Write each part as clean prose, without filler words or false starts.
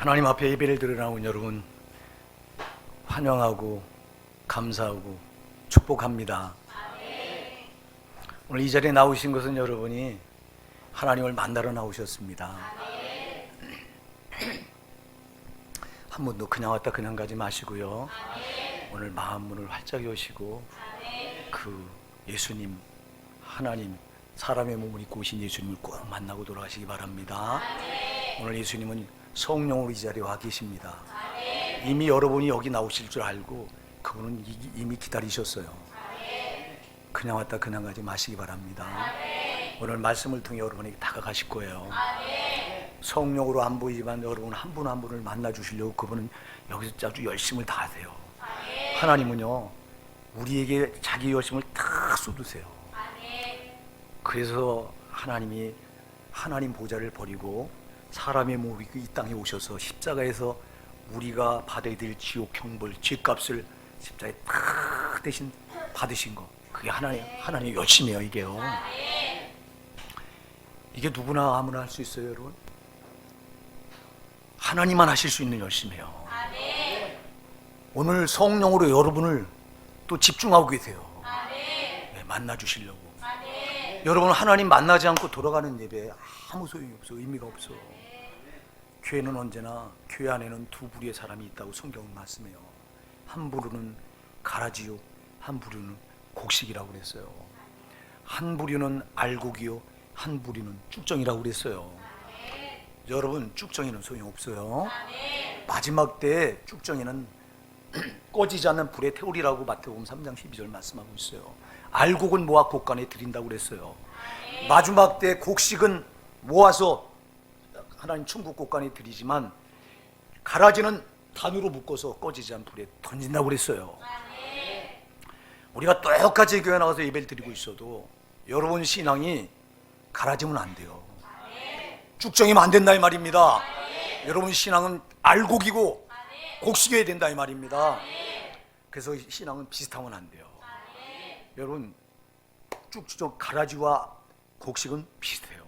하나님 앞에 예배를 드려 나온 여러분 환영하고 감사하고 축복합니다. 오늘 이 자리에 나오신 것은 여러분이 하나님을 만나러 나오셨습니다. 한 분도 그냥 왔다 그냥 가지 마시고요. 오늘 마음 문을 활짝 여시고 그 예수님, 하나님, 사람의 몸을 입고 오신 예수님을 꼭 만나고 돌아가시기 바랍니다. 오늘 예수님은 성령으로 이 자리에 와 계십니다. 이미 여러분이 여기 나오실 줄 알고 그분은 이미 기다리셨어요. 그냥 왔다 그냥 가지 마시기 바랍니다. 오늘 말씀을 통해 여러분에게 다가가실 거예요. 성령으로 안 보이지만 여러분 한 분 한 분을 만나 주시려고 그분은 여기서 아주 열심을 다하세요. 하나님은요 우리에게 자기 열심을 다 쏟으세요. 그래서 하나님이 하나님 보좌를 버리고 사람의 몸이 이 땅에 오셔서 십자가에서 우리가 받아야 될 지옥 형벌, 죄값을 십자가에 다 대신 받으신 거, 그게 하나님의 열심이에요. 이게요. 이게 누구나 아무나 할 수 있어요, 여러분. 하나님만 하실 수 있는 열심이에요. 오늘 성령으로 여러분을 또 집중하고 계세요. 네, 만나 주시려고. 여러분 하나님 만나지 않고 돌아가는 예배 아무 소용이 없어, 의미가 없어. 교회는 언제나 교회 안에는 두 부류의 사람이 있다고 성경은 말씀해요. 한 부류는 가라지요, 한 부류는 곡식이라고 그랬어요. 한 부류는 알곡이요, 한 부류는 쭉정이라고 그랬어요. 여러분 쭉정이는 소용없어요. 마지막 때에 쭉정이는 꺼지지 않는 불의 태울이라고 마태복음 3장 12절 말씀하고 있어요. 알곡은 모아 곡간에 드린다고 그랬어요. 마지막 때 곡식은 모아서 하나님 천국 곡간에 드리지만 가라지는 단으로 묶어서 꺼지지 않는 불에 던진다고 그랬어요. 우리가 똑같이 교회 나가서 예배를 드리고 있어도 여러분 신앙이 가라지면 안 돼요. 쭉정이면 안 된다 이 말입니다. 여러분 신앙은 알곡이고 곡식이어야 된다 이 말입니다. 그래서 신앙은 비슷하면 안 돼요. 여러분 쭉쭉 가라지와 곡식은 비슷해요.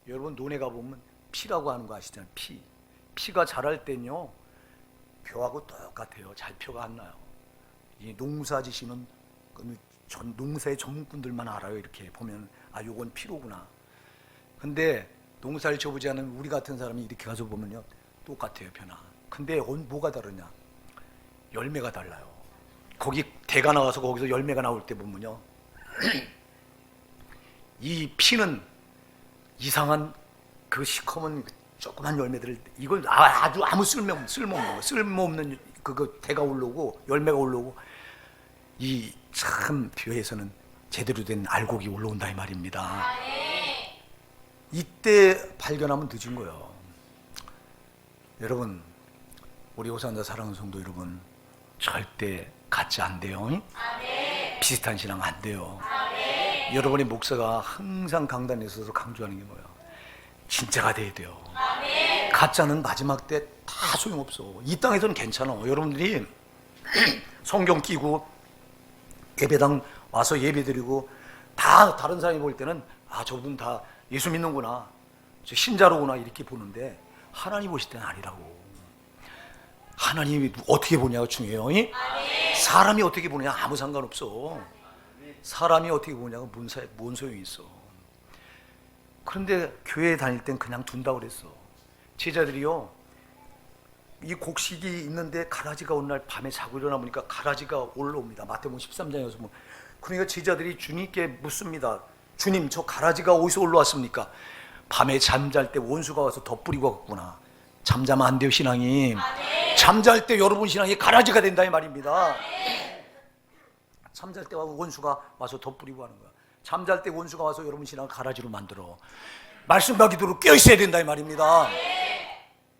여러분 논에 가보면 피라고 하는 거 아시잖아요. 피가 자랄 땐요 벼하고 똑같아요. 잘 펴가 안 나요. 이 농사 지시는 농사의 전문꾼들만 알아요. 이렇게 보면 아 요건 피로구나. 근데 농사를 져보지 않은 우리 같은 사람이 이렇게 가서 보면요 똑같아요. 벼나. 근데 뭐가 다르냐, 열매가 달라요. 거기 대가 나와서 거기서 열매가 나올 때 보면요 이 피는 이상한 그 시커먼 조그만 열매들을, 이걸 아주 아무 쓸모없는 그 대가 올라오고 열매가 올라오고, 이 참 벼에서는 제대로 된 알곡이 올라온다 이 말입니다. 이때 발견하면 늦은 거예요. 여러분 우리 오산자 사랑하는 성도 여러분, 절대 같이 안 돼요. 비슷한 신앙 안 돼요. 여러분의 목사가 항상 강단에 서서 강조하는 게 뭐예요? 진짜가 돼야 돼요. 가짜는 마지막 때 다 소용없어. 이 땅에서는 괜찮아. 여러분들이 성경 끼고 예배당 와서 예배드리고 다 다른 사람이 볼 때는 아 저분 다 예수 믿는구나, 저 신자로구나 이렇게 보는데 하나님 보실 때는 아니라고. 하나님이 어떻게 보냐가 중요해요. 사람이 어떻게 보느냐 아무 상관없어. 사람이 어떻게 보냐가 뭔 소용이 있어. 그런데 교회에 다닐 땐 그냥 둔다고 그랬어. 제자들이요 이 곡식이 있는데 가라지가 어느 날 밤에 자고 일어나 보니까 가라지가 올라옵니다. 마태복음 13장에서 보면. 그러니까 제자들이 주님께 묻습니다. 주님 저 가라지가 어디서 올라왔습니까? 밤에 잠잘 때 원수가 와서 덧뿌리고 갔구나. 잠자면 안 돼요 신앙이. 잠잘 때 여러분 신앙이 가라지가 된다 이 말입니다. 잠잘 때 원수가 와서 덧뿌리고 하는 거야. 잠잘 때 원수가 와서 여러분 신앙을 가라지로 만들어. 말씀과 기도로 깨어 있어야 된다 이 말입니다.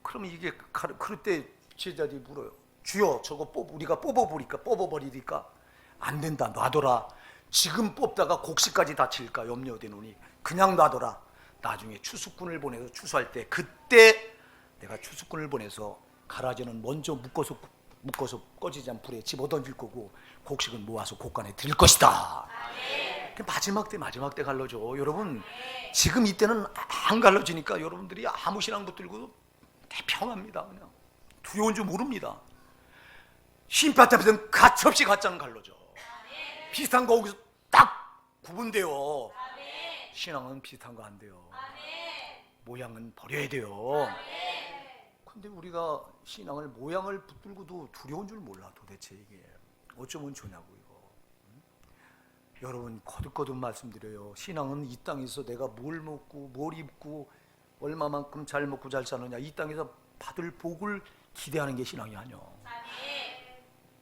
그러면 이게 그럴 때 제자들이 물어요. 주여 저거 우리가 뽑아버리니까 안 된다, 놔둬라. 지금 뽑다가 곡식까지 다칠까 염려되노니 그냥 놔둬라. 나중에 추수꾼을 보내서 추수할 때 그때 내가 추수꾼을 보내서 가라지는 먼저 묶어서 꺼지지 않은 불에 집어던질 거고 곡식은 모아서 곡간에 드릴 것이다. 마지막 때 갈라져. 여러분 지금 이때는 안 갈라지니까 여러분들이 아무 신앙 붙들고 대평합니다. 그냥 두려운 줄 모릅니다. 심판 앞에서는 가차없이 가짜는 갈라져. 비슷한 거 거기서 딱 구분돼요. 신앙은 비슷한 거 안 돼요. 모양은 버려야 돼요. 근데 우리가 신앙을 모양을 붙들고도 두려운 줄 몰라. 도대체 이게 어쩌면 좋냐고 이거. 여러분 거듭거듭 말씀드려요. 신앙은 이 땅에서 내가 뭘 먹고 뭘 입고 얼마만큼 잘 먹고 잘 사느냐, 이 땅에서 받을 복을 기대하는 게 신앙이 아니야.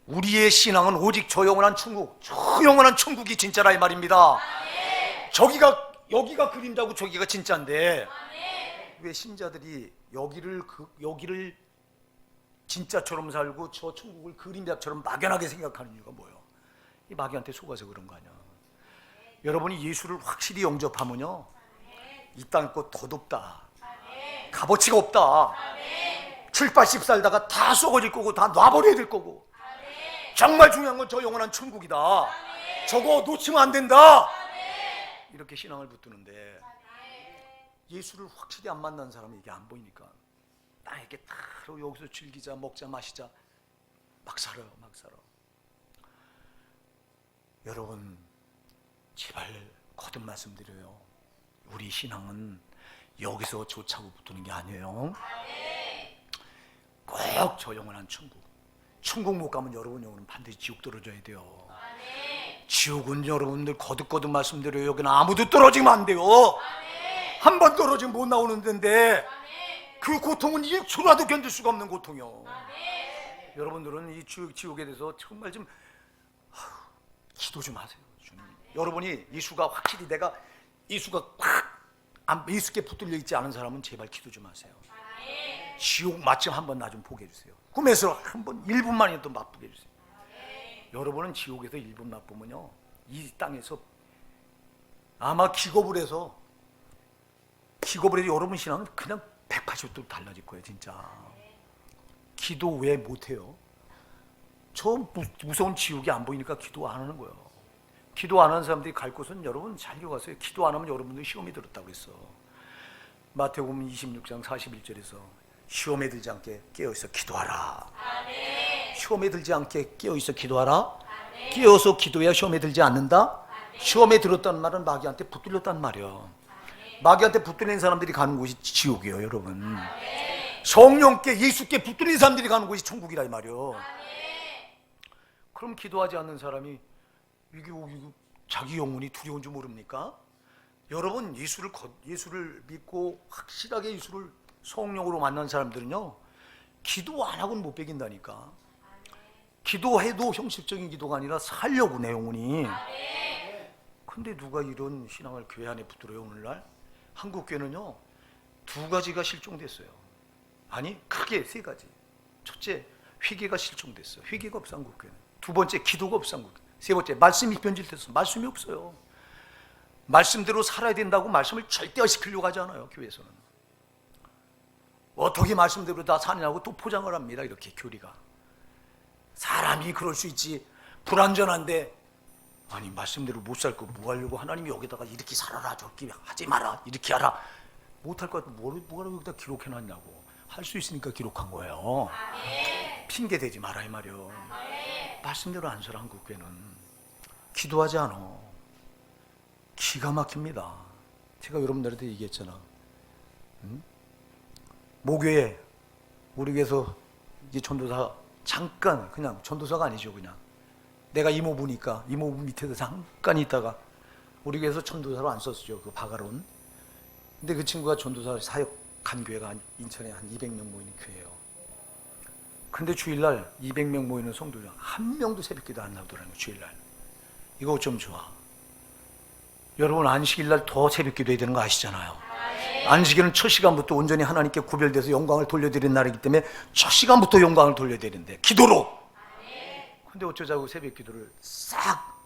우리의 신앙은 오직 저 영원한 천국, 저 영원한 천국이 진짜라 이 말입니다. 여기가 그림자고 저기가 진짜인데 왜 신자들이 여기를 진짜처럼 살고 저 천국을 그림자처럼 막연하게 생각하는 이유가 뭐예요? 이 마귀한테 속아서 그런 거 아니야. 여러분이 예수를 확실히 영접하면요, 이 땅 것 덧없다, 값어치가 없다. 7, 80 살다가 다 썩어질 거고 다 놔버려야 될 거고, 정말 중요한 건 저 영원한 천국이다. 저거 놓치면 안 된다. 이렇게 신앙을 붙드는데 예수를 확실히 안 만난 사람은 이게 안 보이니까 딱 이렇게 따로 여기서 즐기자, 먹자, 마시자, 막 살아요. 여러분 제발 거듭 말씀드려요. 우리 신앙은 여기서 조차고 붙드는 게 아니에요. 꼭 저 영원한 천국 못 가면 여러분 영혼은 반드시 지옥 떨어져야 돼요. 지옥은 여러분들 거듭거듭 말씀드려요. 여기는 아무도 떨어지면 안 돼요. 한 번 떨어지면 못 나오는 데인데 그 고통은 1초라도 견딜 수가 없는 고통이요. 여러분들은 이 지옥에 대해서 정말 좀 기도 좀 하세요. 주님, 여러분이 예수가 확실히 내가 예수가 확 예수께 붙들려 있지 않은 사람은 제발 기도 좀 하세요. 지옥 맛좀 한번 나 좀 보게 해주세요. 꿈에서 한번 1분만이라도 맛보게 해주세요. 여러분은 지옥에서 1분 맛보면요, 이 땅에서 아마 기겁을 해서 여러분 신앙은 그냥 180도 달라질 거예요. 진짜. 기도 왜 못해요? 저 무서운 지옥이 안 보이니까 기도 안 하는 거예요. 기도 안 하는 사람들이 갈 곳은 여러분 잘 기억하세요. 기도 안 하면 여러분들 시험에 들었다고 그랬어. 마태복음 26장 41절에서 시험에 들지 않게 깨어있어 기도하라. 시험에 들지 않게 깨어있어 기도하라. 깨어서 기도해야 시험에 들지 않는다. 시험에 들었다는 말은 마귀한테 붙들렸다는 말이야. 마귀한테 붙들린 사람들이 가는 곳이 지옥이에요. 여러분, 성령께 예수께 붙들린 사람들이 가는 곳이 천국이라 이 말이요. 그럼 기도하지 않는 사람이 이게 자기 영혼이 두려운 줄 모릅니까? 여러분 예수를 믿고 확실하게 예수를 성령으로 만난 사람들은요, 기도 안 하고는 못 베긴다니까. 기도해도 형식적인 기도가 아니라 살려고 내 영혼이. 근데 누가 이런 신앙을 교회 안에 붙들어요? 오늘날 한국교회는요 2가지가 실종됐어요. 아니 크게 3가지. 첫째, 회개가 실종됐어요. 회개가 없어 한국교회는. 2번째, 기도가 없어 한국교회. 3번째, 말씀이 변질됐어. 말씀이 없어요. 말씀대로 살아야 된다고 말씀을 절대화시키려고 하지 않아요. 교회에서는 어떻게 말씀대로 다 사느냐고 또 포장을 합니다. 이렇게 교리가. 사람이 그럴 수 있지, 불완전한데 아니 말씀대로 못 살 거 뭐 하려고 하나님이 여기다가 이렇게 살아라 저렇게 하지 마라 이렇게 하라. 못할 것 같으면 뭐라고 여기다 기록해놨냐고. 할 수 있으니까 기록한 거예요. 핑계 대지 마라 이 말이요. 말씀대로 안 살아 한국교회는. 기도하지 않아. 기가 막힙니다. 제가 여러분들한테 얘기했잖아. 목요에 우리 교회에서 이제 전도사 잠깐, 그냥 전도사가 아니죠, 그냥 내가 이모부니까 이모부 밑에서 잠깐 있다가 우리 교회에서 전도사로 안 썼죠. 그 바가론. 근데 그 친구가 전도사 사역 간 교회가 인천에 한 200명 모이는 교회예요. 근데 주일날 200명 모이는 성도들 한 명도 새벽기도 안 나오더라는 거예요. 주일날. 이거 어쩜 좋아. 여러분 안식일날 더 새벽기도 해야 되는 거 아시잖아요. 안식일은 첫 시간부터 온전히 하나님께 구별돼서 영광을 돌려드리는 날이기 때문에 첫 시간부터 영광을 돌려드리는데 기도로. 근데 어쩌자고 새벽 기도를 싹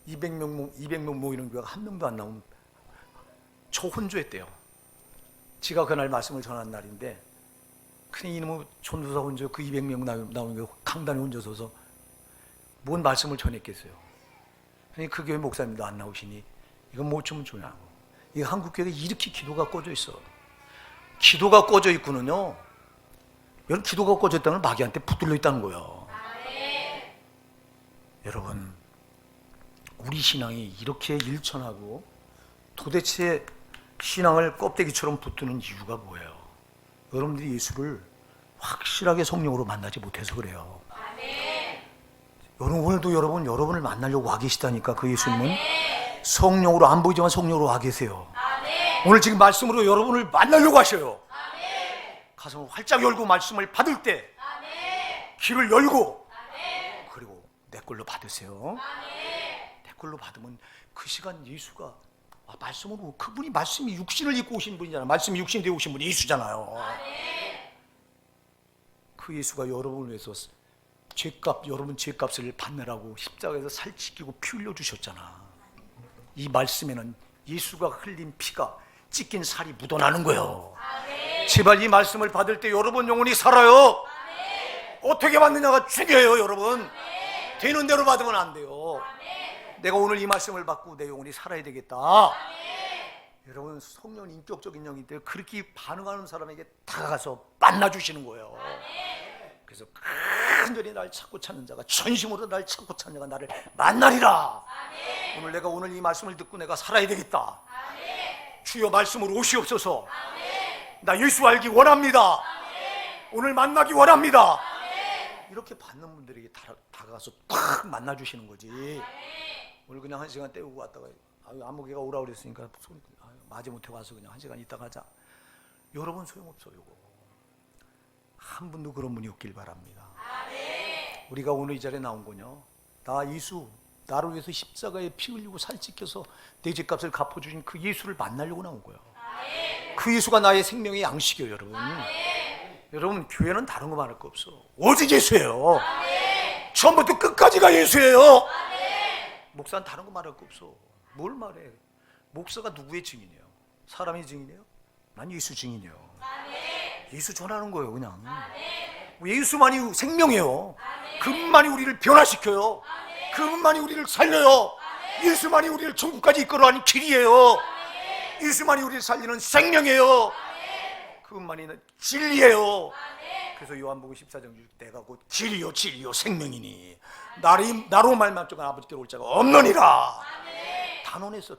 200명 모이는 교회가 한 명도 안 나오면 저 혼조했대요. 지가 그날 말씀을 전한 날인데 그냥 이놈의 전도사 혼자 그 200명 나오는 게 강단에 혼자 서서 뭔 말씀을 전했겠어요. 그러니까 그 교회 목사님도 안 나오시니 이건 뭐 좀 좋냐고. 이 한국교회가 이렇게 기도가 꺼져 있어. 기도가 꺼져 있고는요 여러분, 기도가 꺼졌다는 건 마귀한테 붙들려 있다는 거예요. 여러분, 우리 신앙이 이렇게 일천하고 도대체 신앙을 껍데기처럼 붙드는 이유가 뭐예요? 여러분들이 예수를 확실하게 성령으로 만나지 못해서 그래요. 여러분, 오늘도 여러분을 만나려고 와 계시다니까. 그 예수님은 성령으로, 안 보이지만 성령으로 와 계세요. 오늘 지금 말씀으로 여러분을 만나려고 하셔요. 가슴을 활짝 열고 말씀을 받을 때 귀를 열고, 그리고 내 걸로 받으세요. 내 걸로 받으면 그 시간 예수가 말씀으로, 그분이 말씀이 육신을 입고 오신 분이잖아요. 말씀이 육신 되어 오신 분이 예수잖아요. 그 예수가 여러분을 위해서 여러분 죄값을 받느라고 십자가에서 살찌키고 피 흘려 주셨잖아. 이 말씀에는 예수가 흘린 피가, 찢긴 살이 묻어나는 거예요. 제발 이 말씀을 받을 때 여러분 영혼이 살아요. 어떻게 받느냐가 중요해요. 여러분, 되는 대로 받으면 안 돼요. 내가 오늘 이 말씀을 받고 내 영혼이 살아야 되겠다. 여러분, 성령은 인격적인 영인데 그렇게 반응하는 사람에게 다가가서 만나주시는 거예요. 그래서 간절히 날 찾고 찾는 자가, 전심으로 날 찾고 찾는 자가 나를 만나리라. 오늘 내가 이 말씀을 듣고 내가 살아야 되겠다. 주여 말씀으로 오시옵소서. 나 예수 알기 원합니다. 오늘 만나기 원합니다. 이렇게 받는 분들에게 다가가서 딱 만나주시는 거지. 오늘 그냥 1시간 때우고 왔다가 안무개가 오라고 그랬으니까 마지못해 와서 그냥 1시간 있다 가자. 여러분 소용없어요. 이거 한 분도 그런 분이 없길 바랍니다. 우리가 오늘 이 자리에 나온 거요, 나 예수, 나를 위해서 십자가에 피 흘리고 살찌켜서 내 죄값을 갚아주신 그 예수를 만나려고 나온 거예요. 그 예수가 나의 생명의 양식이에요. 여러분, 여러분, 교회는 다른 거 말할 거 없어. 오직 예수예요. 처음부터 끝까지가 예수예요. 목사는 다른 거 말할 거 없어. 뭘 말해? 목사가 누구의 증인이에요? 사람의 증인이에요? 난 예수 증인이에요. 예수 전하는 거예요. 그냥 예수만이 생명이에요. 그분만이 우리를 변화시켜요. 그분만이 우리를 살려요. 예수만이 우리를 천국까지 이끌어가는 길이에요. 예수만이 우리를 살리는 생명이에요. 그분만이 진리예요. 그래서 요한복음 14장 6, 내가 곧 길이요 진리요 생명이니 나로 말만 쫓아 아버지께로 올 자가 없느니라. 단언했어.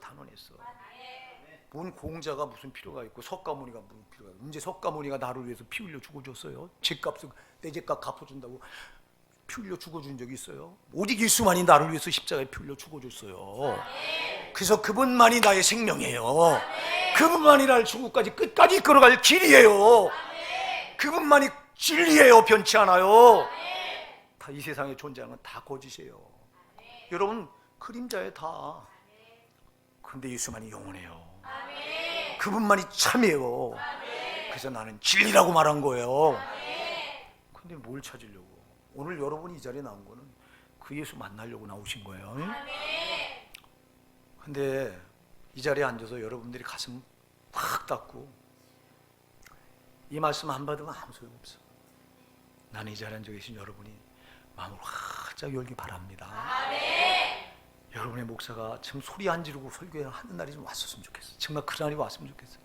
뭔 공자가 무슨 필요가 있고 석가모니가 무슨 필요가 있고. 이제 석가모니가 나를 위해서 피 흘려 죽어줬어요. 죄값을, 내 죄값 갚아준다고 피 흘려 죽어준 적이 있어요? 오직 예수만이 나를 위해서 십자가에 피 흘려 죽어줬어요. 그래서 그분만이 나의 생명이에요. 그분만이 나를 천국까지 끝까지 이끌어갈 길이에요. 그분만이 진리예요. 변치 않아요. 다 이 세상에 존재하는 건 다 거짓이에요. 여러분, 그림자에 다. 그런데 예수만이 영원해요. 그분만이 참이에요. 그래서 나는 진리라고 말한 거예요. 근데 뭘 찾으려고? 오늘 여러분이 이 자리에 나온 거는 그 예수 만나려고 나오신 거예요. 근데 이 자리에 앉아서 여러분들이 가슴 확 닫고 이 말씀 안 받으면 아무 소용없어. 나는 이 자리에 앉아 계신 여러분이 마음을 활짝 열기 바랍니다. 여러분의 목사가 지금 소리 안 지르고 설교하는 날이 좀 왔었으면 좋겠어. 정말 그 날이 왔으면 좋겠어.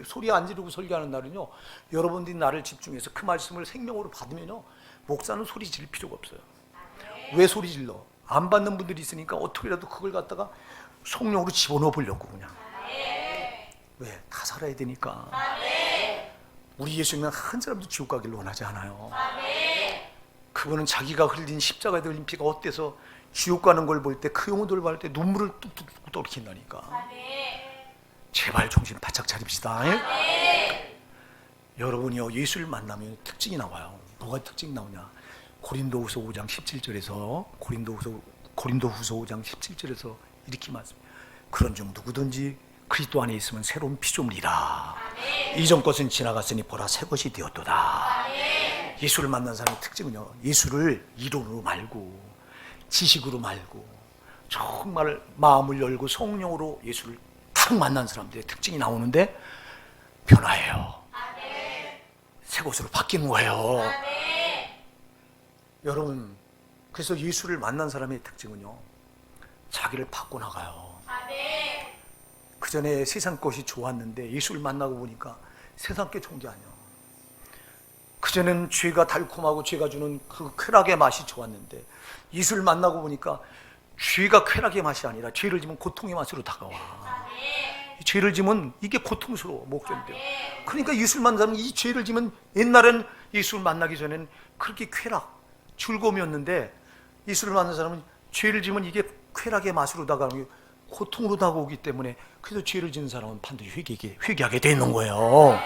소리 안 지르고 설교하는 날은요, 여러분들이 나를 집중해서 그 말씀을 생명으로 받으면요, 목사는 소리 지를 필요가 없어요. 왜 소리 질러? 안 받는 분들이 있으니까 어떻게라도 그걸 갖다가 성령으로 집어넣어 보려고 그냥. 왜? 다 살아야 되니까. 우리 예수님은 한 사람도 지옥 가기를 원하지 않아요. 그분은 자기가 흘린 십자가에 흘린 피가 어때서 지옥 가는 걸 볼 때, 그 영혼들을 볼 때 눈물을 뚝뚝뚝 떨어킨다니까. 제발 정신 바짝 차립시다. 여러분이요, 예수를 만나면 특징이 나와요. 뭐가 특징이 나오냐? 고린도후서 5장 17절에서 고린도후서 5장 17절에서 이렇게 말씀합니다. 그런즉 누구든지 그리스도 안에 있으면 새로운 피조물이라. 이전 것은 지나갔으니 보라 새 것이 되었도다. 예수를 만난 사람의 특징은요, 예수를 이론으로 말고 지식으로 말고 정말 마음을 열고 성령으로 예수를 딱 만난 사람들의 특징이 나오는데 변화해요. 새 것으로 바뀌는 거예요. 여러분, 그래서 예수를 만난 사람의 특징은요, 자기를 바꿔나가요. 그 전에 세상 것이 좋았는데 예수를 만나고 보니까 세상 게 좋은 게 아니야. 그전에는 죄가 달콤하고 죄가 주는 그 쾌락의 맛이 좋았는데 예수를 만나고 보니까 죄가 쾌락의 맛이 아니라 죄를 지면 고통의 맛으로 다가와. 죄를 지면 이게 고통스러워, 목전인데. 그러니까 예수를 만난 사람은 이 죄를 지면, 옛날엔 예수를 만나기 전에는 그렇게 쾌락, 즐거움이었는데 예수를 만난 사람은 죄를 지면 이게 쾌락의 맛으로 다가오고 고통으로 다가오기 때문에, 그래서 죄를 지는 사람은 반드시 회개하게 돼 있는 거예요.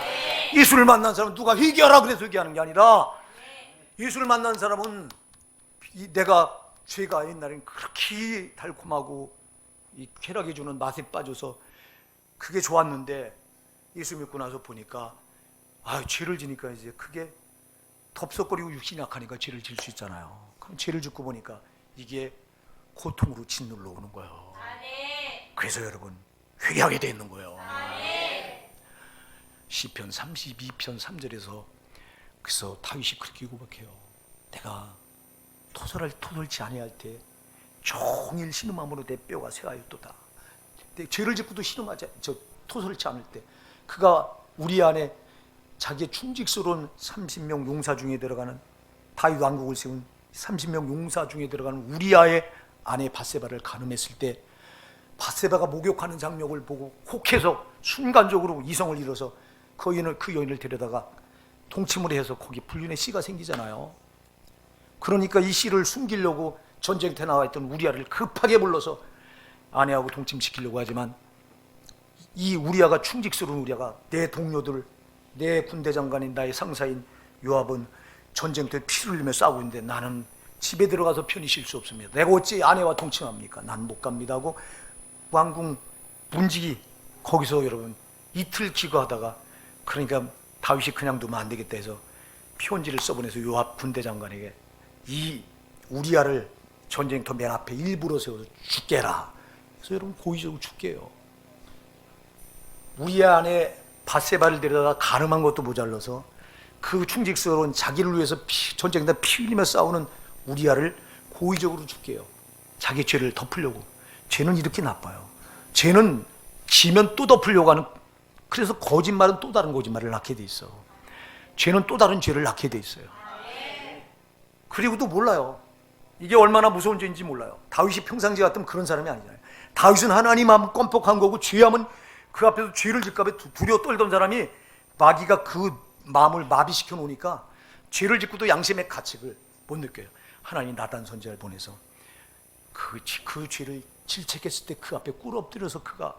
예수를 만난 사람은 누가 회개하라 그래서 회개하는 게 아니라, 예수를 만난 사람은 내가 죄가 옛날엔 그렇게 달콤하고 이 쾌락이 주는 맛에 빠져서 그게 좋았는데 예수 믿고 나서 보니까 죄를 지니까 이제 그게 덥석거리고 육신이 약하니까 죄를 질 수 있잖아요. 그럼 죄를 짓고 보니까 이게 고통으로 짓눌러 오는 거예요. 그래서 여러분 회개하게 돼 있는 거예요. 시편 32편 3절에서 그래서 다윗이 그렇게 고백해요. 내가 토설치 아니할 때 종일 신음함으로 내 뼈가 쇠하였도다. 죄를 짓고도 토설치 않을 때 그가 우리 안에 자기의 충직스러운 30명 용사 중에 들어가는, 다윗 왕국을 세운 30명 용사 중에 들어가는 우리아의 아내 바세바를 간음했을 때 바세바가 목욕하는 장면을 보고 혹해서 순간적으로 이성을 잃어서 그 여인을 데려다가 동침을 해서 거기 불륜의 씨가 생기잖아요. 그러니까 이 씨를 숨기려고 전쟁터에 나와 있던 우리아를 급하게 불러서 아내하고 동침시키려고 하지만, 이 우리아가, 충직스러운 우리아가, 내 동료들, 내 군대 장관인 나의 상사인 요압은 전쟁터에 피를 흘리며 싸우고 있는데 나는 집에 들어가서 편히 쉴 수 없습니다. 내가 어찌 아내와 동침합니까? 난 못 갑니다 하고 왕궁 문지기 거기서 여러분 이틀 기거하다가, 그러니까 다윗이 그냥 두면 안 되겠다 해서 피원지를 써보내서 요압 군대 장관에게 이 우리아를 전쟁터 맨 앞에 일부러 세워서 죽게 해라. 그래서 여러분 고의적으로 죽게 해요. 우리아 안에 바세바를 데려다가 간음한 것도 모자라서 그 충직스러운 자기를 위해서 전쟁터 피 흘리며 싸우는 우리아를 고의적으로 죽게 해요. 자기 죄를 덮으려고. 죄는 이렇게 나빠요. 죄는 지면 또 덮으려고 하는, 그래서 거짓말은 또 다른 거짓말을 낳게 돼 있어. 죄는 또 다른 죄를 낳게 돼 있어요. 그리고도 몰라요. 이게 얼마나 무서운 죄인지 몰라요. 다윗이 평상시 같으면 그런 사람이 아니잖아요. 다윗은 하나님 마음 껌뻑한 거고, 죄하면 그 앞에서 죄를 질까 봐 두려워 떨던 사람이 마귀가 그 마음을 마비시켜 놓으니까 죄를 짓고도 양심의 가책을 못 느껴요. 하나님 나단 선지자를 보내서 그 죄를 질책했을 때 그 앞에 꿇어 엎드려서 그가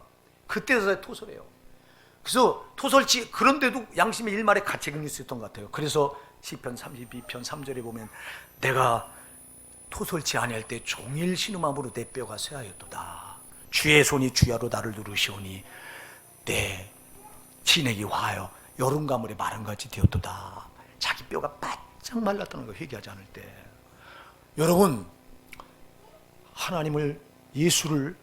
그때서야 토설해요. 그래서 토설치, 그런데도 양심의 일말의 가책은 있었던 것 같아요. 그래서 시편 32편 3절에 보면 내가 토설치 아니할 때 종일 신음함으로 내 뼈가 쇠하였도다. 주의 손이 주야로 나를 누르시오니 내 진액이 화하여 여름 가물에 마른 같이 되었도다. 자기 뼈가 바짝 말랐다는 거 회개하지 않을 때. 여러분, 하나님을, 예수를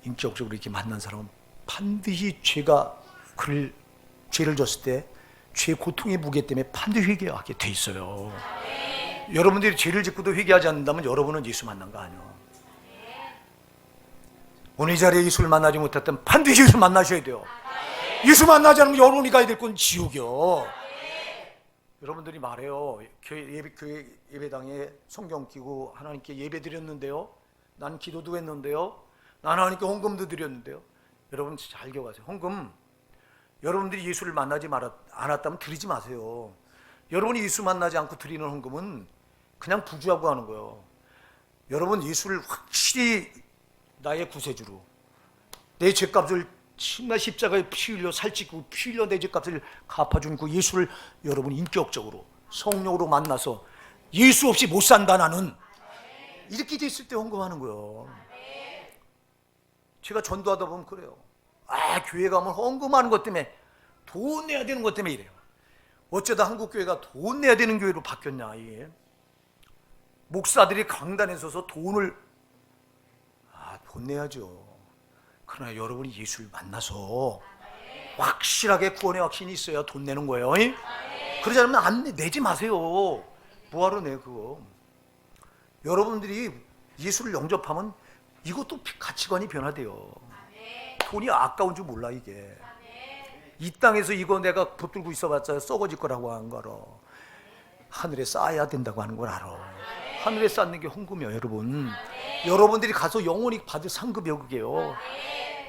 인격적으로 이렇게 만난 사람은 반드시 죄를 졌을 때 죄 고통의 무게 때문에 반드시 회개하게 돼 있어요. 여러분들이 죄를 짓고도 회개하지 않는다면 여러분은 예수 만난 거 아니에요. 오늘 이 자리에 예수를 만나지 못했다면 반드시 예수 만나셔야 돼요. 예수 만나지 않으면 여러분이 가야 될 건 지옥이요. 여러분들이 말해요. 교회 예배당에 성경 끼고 하나님께 예배 드렸는데요, 난 기도도 했는데요, 난 하나님께 헌금도 드렸는데요. 여러분 잘 기억하세요. 헌금, 여러분들이 예수를 만나지 않았다면 드리지 마세요. 여러분이 예수 만나지 않고 드리는 헌금은 그냥 부주하고 하는 거예요. 여러분 예수를 확실히 나의 구세주로, 내 죄값을 정말 십자가에 피 흘려 살찌고 피 흘려 내 죄값을 갚아준 그 예수를 여러분 인격적으로 성령으로 만나서 예수 없이 못 산다 나는, 이렇게 됐을 때 헌금하는 거예요. 제가 전도하다 보면 그래요. 교회 가면 헌금하는 것 때문에, 돈 내야 되는 것 때문에 이래요. 어쩌다 한국 교회가 돈 내야 되는 교회로 바뀌었냐. 이게 목사들이 강단에 서서 돈 내야죠. 그러나 여러분이 예수를 만나서 확실하게 구원의 확신이 있어야 돈 내는 거예요. 그러지 않으면 내지 마세요. 뭐하러 내 그거. 여러분들이 예수를 영접하면 이것도 가치관이 변화돼요. 돈이 아까운 줄 몰라. 이게 이 땅에서 이거 내가 붙들고 있어봤자 썩어질 거라고 한 거로, 하늘에 쌓아야 된다고 하는 걸 알아. 하늘에 쌓는 게 헌금이에요, 여러분. 여러분들이 가서 영원히 받을 상급이요, 그게요.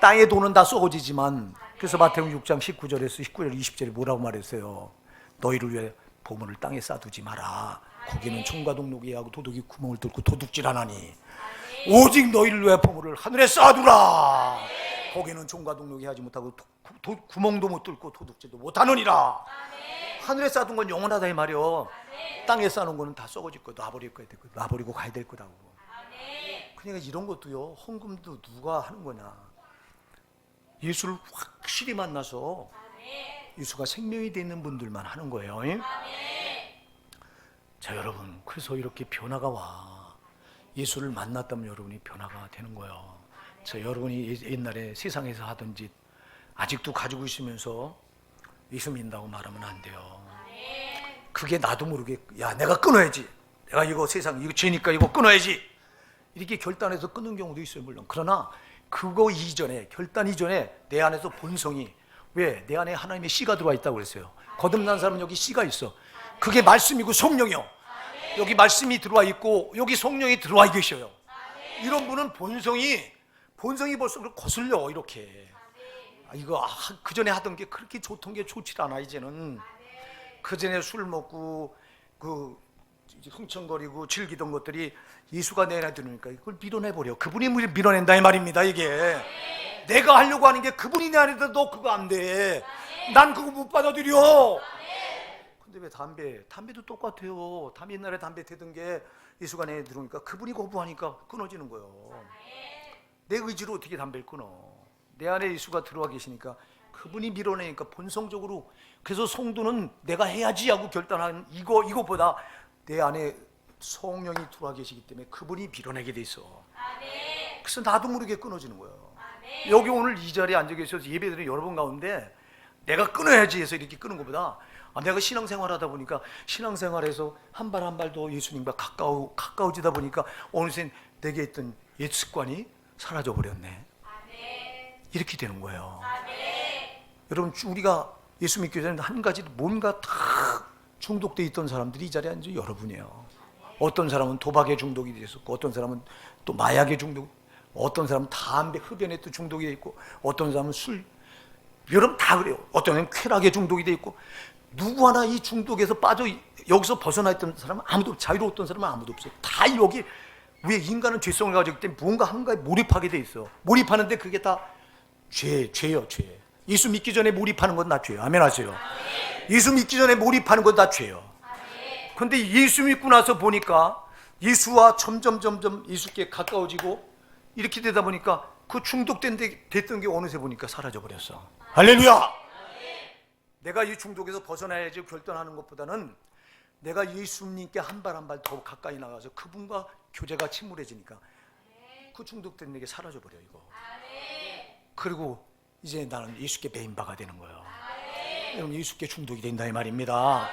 땅의 돈은 다 썩어지지만, 그래서 마태복음 6장 19절에서 19절 20절에 뭐라고 말했어요? 너희를 위해 보물을 땅에 쌓두지 마라. 거기는 총과 독록이 하고 도둑이 구멍을 뚫고 도둑질하나니 오직 너희를 위해 보물을 하늘에 쌓아두라. 거기는 총과 독록이 하지 못하고 구멍도 못 뚫고 도둑질도 못하느니라. 하늘에 쌓아둔 건 영원하다 이 말이요. 땅에 쌓아놓은 거는 다 썩어질 거야. 놔버리고 가야 될 거라고. 그러니까 이런 것도요, 헌금도 누가 하는 거냐? 예수를 확실히 만나서 예수가 생명이 되는 분들만 하는 거예요. 자, 여러분, 그래서 이렇게 변화가 와. 예수를 만났다면 여러분이 변화가 되는 거예요. 자, 여러분이 옛날에 세상에서 하던 짓 아직도 가지고 있으면서 예수 믿는다고 말하면 안 돼요. 그게 나도 모르게, 야, 내가 끊어야지. 내가 이거 세상 이거 죄니까 이거 끊어야지. 이렇게 결단해서 끊는 경우도 있어요, 물론. 그러나 그거 이전에, 결단 이전에 내 안에서 본성이, 왜? 내 안에 하나님의 씨가 들어와 있다고 그랬어요. 거듭난 사람은 여기 씨가 있어. 그게 말씀이고 성령이요. 여기 말씀이 들어와 있고 여기 성령이 들어와 계셔요. 이런 분은 본성이 벌써 거슬려 이렇게. 이거 그 전에 하던 게 그렇게 좋던 게 좋질 않아 이제는. 그 전에 술 먹고 그 흥청거리고 즐기던 것들이 예수가 내 안에 들으니까 이걸 밀어내버려. 그분이 밀어낸다 이 말입니다. 이게 내가 하려고 하는 게 그분이 내 안에 들어. 너 그거 안 돼. 난 그거 못 받아들여. 근데 왜 담배도 똑같아요. 옛날에 담배 태던 게 예수가 내 안에 들어오니까 그분이 거부하니까 끊어지는 거예요. 내 의지로 어떻게 담배를 끊어? 내 안에 예수가 들어와 계시니까 그분이 밀어내니까 본성적으로. 그래서 성도는 내가 해야지 하고 결단한 이거보다 내 안에 성령이 들어와 계시기 때문에 그분이 밀어내게 돼 있어. 그래서 나도 모르게 끊어지는 거예요. 여기 오늘 이 자리에 앉아 계셔서 예배드리는 여러분 가운데 내가 끊어야지 해서 이렇게 끊은 것보다 내가 신앙생활 하다 보니까 신앙생활에서 한 발 한 발 더 예수님과 가까워지다 보니까 어느새 내게 있던 옛 습관이 사라져 버렸네. 이렇게 되는 거예요. 여러분, 우리가 예수 믿기 전에 한 가지 뭔가 다 중독돼 있던 사람들이 이 자리에 앉은 여러분이에요. 어떤 사람은 도박에 중독이 돼 있었고, 어떤 사람은 또 마약에 중독, 어떤 사람은 담배 흡연에 또 중독이 돼 있고, 어떤 사람은 술, 여러분 다 그래요. 어떤 사람은 쾌락에 중독이 돼 있고. 누구 하나 이 중독에서 빠져 여기서 벗어나 있던 사람은 아무도, 자유로웠던 사람은 아무도 없어요. 다 여기. 왜? 인간은 죄성을 가지고 있기 때문에 무언가 한가에 몰입하게 돼 있어. 몰입하는데 그게 다 죄예요, 죄. 예수 믿기 전에 몰입하는 건 다 죄예요. 아멘 하세요. 예수 믿기 전에 몰입하는 건 다 죄예요. 그런데 예수 믿고 나서 보니까 예수와 점점 예수께 가까워지고 이렇게 되다 보니까 그 됐던 게 어느새 보니까 사라져 버렸어. 할렐루야. 내가 이 중독에서 벗어나야지 결단하는 것보다는 내가 예수님께 한 발 한 발 더 가까이 나가서 그분과 교제가 침울해지니까 그 중독된 내게 사라져 버려 이거. 그리고 이제 나는 예수께 메인 바가 되는 거예요. 여러분, 예수께 중독이 된다 이 말입니다.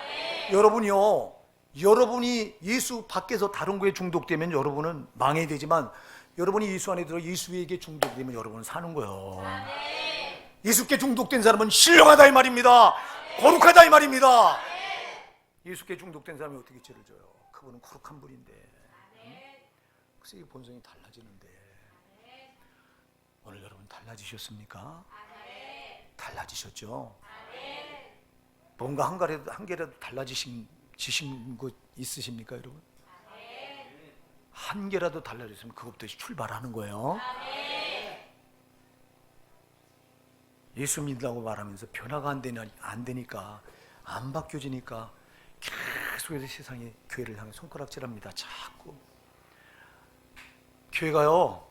여러분이요, 여러분이 예수 밖에서 다른 거에 중독되면 여러분은 망해야 되지만, 여러분이 예수 안에 들어 예수에게 중독되면 여러분은 사는 거예요. 예수께 중독된 사람은 신령하다 이 말입니다. 거룩하다 이 말입니다. 예수께 중독된 사람이 어떻게 죄를 져요? 그분은 거룩한 분인데. 그래서 이 본성이 달라지는데. 오늘 여러분 달라지셨습니까? 달라지셨죠? 뭔가 한 개라도 달라지신 것 있으십니까, 여러분? 한 개라도 달라졌으면 그것부터 출발하는 거예요. 예수 믿는다고 말하면서 변화가 안 되니까, 안 바뀌어지니까 계속해서 세상에 교회를 향해 손가락질합니다. 자꾸. 교회가요,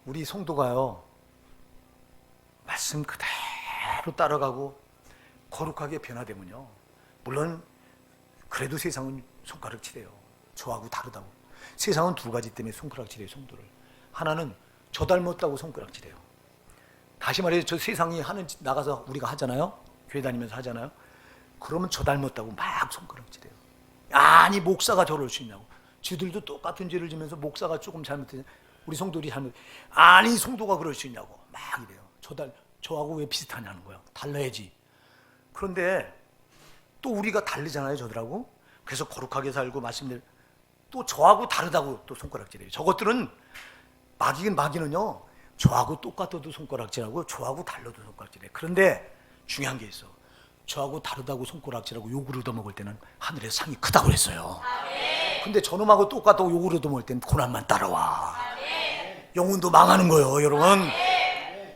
우리 성도가요, 말씀 그대로 따라가고 거룩하게 변화되면요, 물론 그래도 세상은 손가락질해요. 저하고 다르다고. 세상은 두 가지 때문에 손가락질해요, 성도를. 하나는 저 닮았다고 손가락질해요. 다시 말해서 저 세상이 하는 짓 나가서 우리가 하잖아요. 교회 다니면서 하잖아요. 그러면 저 닮았다고 막 손가락질해요. 아니 목사가 저럴 수 있냐고. 쥐들도 똑같은 죄를 지면서 목사가 조금 잘못해, 우리 성도들이 잘못, 아니 성도가 그럴 수 있냐고 막 이래요. 저하고 왜 비슷하냐는 거야. 달라야지. 그런데 또 우리가 다르잖아요, 저들하고. 그래서 거룩하게 살고 말씀대로 또 저하고 다르다고 또 손가락질해요. 저것들은 마귀는요 저하고 똑같아도 손가락질하고 저하고 달라도 손가락질해. 그런데 중요한 게 있어. 저하고 다르다고 손가락질하고 욕을 얻어먹을 때는 하늘의 상이 크다고 그랬어요. 근데 저놈하고 똑같다고 욕을 얻어먹을 때는 고난만 따라와. 영혼도 망하는 거예요, 여러분.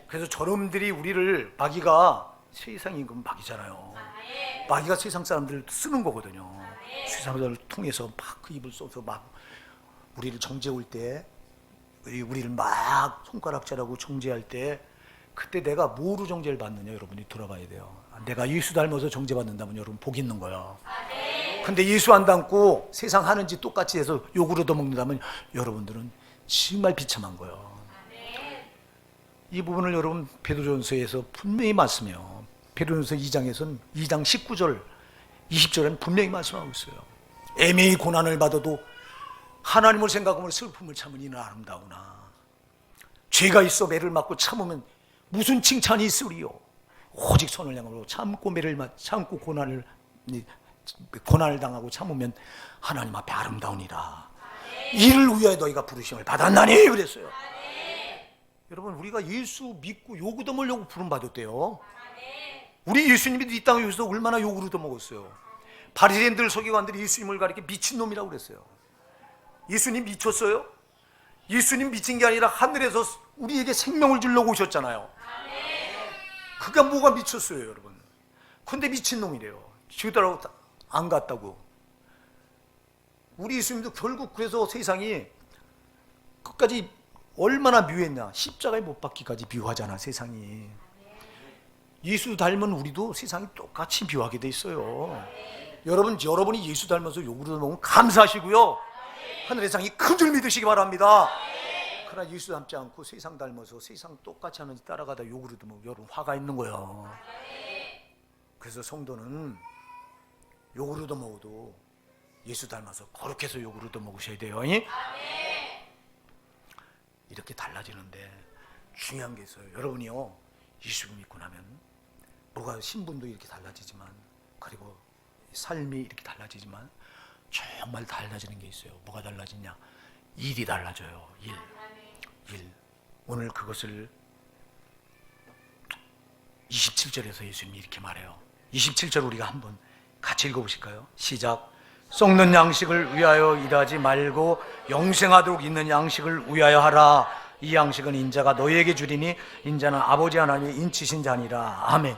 그래서 저놈들이 우리를, 마귀가 세상 임금 마귀잖아요. 마귀가 세상 사람들을 쓰는 거거든요. 세상 사람들을 통해서 막 그 입을 쏘서 막 우리를 정죄할 때, 우리를 막 손가락질하고 정죄할 때, 그때 내가 뭐로 정죄를 받느냐 여러분이 들어봐야 돼요. 내가 예수 닮아서 정죄받는다면 여러분 복 있는 거야. 근데 예수 안 닮고 세상 하는 짓 똑같이 해서 욕을 얻어먹는다면 여러분들은 정말 비참한 거예요. 이 부분을 여러분 베드로전서에서 분명히 말씀해요. 베드로전서 2장에서는 2장 19절 20절에는 분명히 말씀하고 있어요. 애매히 고난을 받아도 하나님을 생각하면 슬픔을 참으니 이는 아름다우나 죄가 있어 매를 맞고 참으면 무슨 칭찬이 있으리요. 오직 선을 향하고 참고 참고 고난을 당하고 참으면 하나님 앞에 아름다우니라. 이를 위하여 너희가 부르심을 받았나니 그랬어요. 여러분 우리가 예수 믿고 욕 얻어먹으려고 부름 받았대요. 우리 예수님이 이 땅에 오셔서 얼마나 욕을 얻어먹었어요. 바리새인들 서기관들이 예수님을 가리켜 미친놈이라고 그랬어요. 예수님 미쳤어요? 예수님 미친 게 아니라 하늘에서 우리에게 생명을 주려고 오셨잖아요. 그가 뭐가 미쳤어요 여러분. 근데 미친놈이래요. 지우다라고 안 갔다고. 우리 예수님도 결국 그래서 세상이 끝까지 얼마나 미워했냐. 십자가에 못 박기까지 미워하잖아 세상이. 예수 닮은 우리도 세상이 똑같이 미워하게 돼 있어요. 여러분이 예수 닮아서 욕을 얻어먹으면 감사하시고요. 하늘의 상이 큰 줄 믿으시기 바랍니다. 그러나 예수 닮지 않고 세상 닮아서 세상 똑같이 하면서 따라가다 욕을 얻으면 여러분 화가 있는 거예요. 그래서 성도는 욕을 얻어먹어도 예수 닮아서 거룩해서 욕을 얻어먹으셔야 돼요. 이렇게 달라지는데 중요한 게 있어요. 여러분이요 예수 믿고 나면 뭐가 신분도 이렇게 달라지지만 그리고 삶이 이렇게 달라지지만 정말 달라지는 게 있어요. 뭐가 달라지냐? 일이 달라져요. 일. 오늘 그것을 27절에서 예수님이 이렇게 말해요. 27절 우리가 한번 같이 읽어보실까요? 시작. 썩는 양식을 위하여 일하지 말고 영생하도록 있는 양식을 위하여 하라. 이 양식은 인자가 너희에게 주리니 인자는 아버지 하나님의 인치신 자니라. 아멘.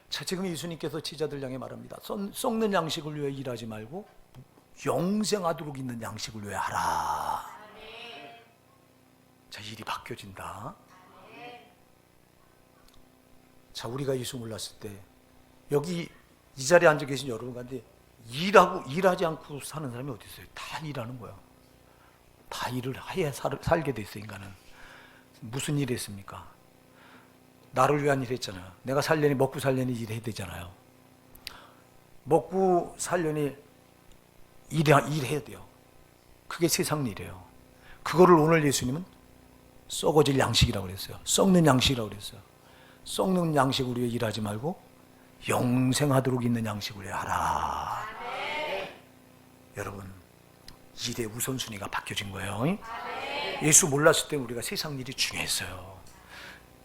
자, 지금 예수님께서 제자들 향해 말합니다. 썩는 양식을 위하여 일하지 말고 영생하도록 있는 양식을 위하여 하라. 자, 일이 바뀌어진다. 자, 우리가 예수 몰랐을 때 여기 이 자리에 앉아 계신 여러분 가운데 일하지 않고 사는 사람이 어디 있어요? 다 일하는 거야. 다 일을 해야 살게 돼 있어. 인간은 무슨 일 했습니까? 나를 위한 일 했잖아요. 내가 살려니 먹고 살려니 일해야 되잖아요. 먹고 살려니 일해야 돼요. 그게 세상 일이에요. 그거를 오늘 예수님은 썩어질 양식이라고 그랬어요. 썩는 양식이라고 그랬어요. 썩는 양식으로 일하지 말고 영생하도록 있는 양식으로 하라. 여러분 일의 우선순위가 바뀌어진 거예요. 예수 몰랐을 때 우리가 세상 일이 중요했어요.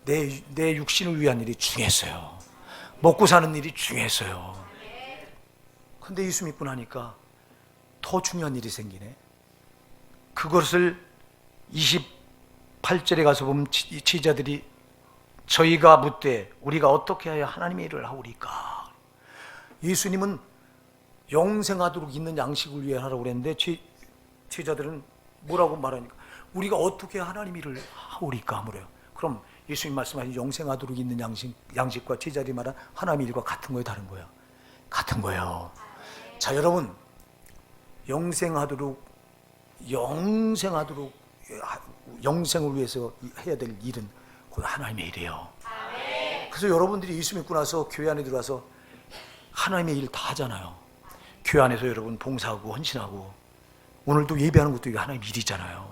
내 육신을 위한 일이 중요했어요. 먹고 사는 일이 중요했어요. 근데 예수 믿고 나니까 더 중요한 일이 생기네. 그것을 28절에 가서 보면 제자들이 저희가 묻되 우리가 어떻게 하여 하나님의 일을 하오리까. 예수님은 영생하도록 있는 양식을 위해 하라고 그랬는데 제자들은 뭐라고 말하니까 우리가 어떻게 하나님의 일을 하오리까 하므래요. 그럼 예수님 말씀하신 영생하도록 있는 양식과 제자들이 말한 하나님의 일과 같은 거예요, 다른 거예요? 같은 거예요. 자, 여러분 영생을 위해서 해야 될 일은 곧 하나님의 일이에요. 그래서 여러분들이 예수 믿고 나서 교회 안에 들어와서 하나님의 일 다 하잖아요. 교회 안에서 여러분 봉사하고 헌신하고 오늘도 예배하는 것도 이게 하나님의 일이잖아요.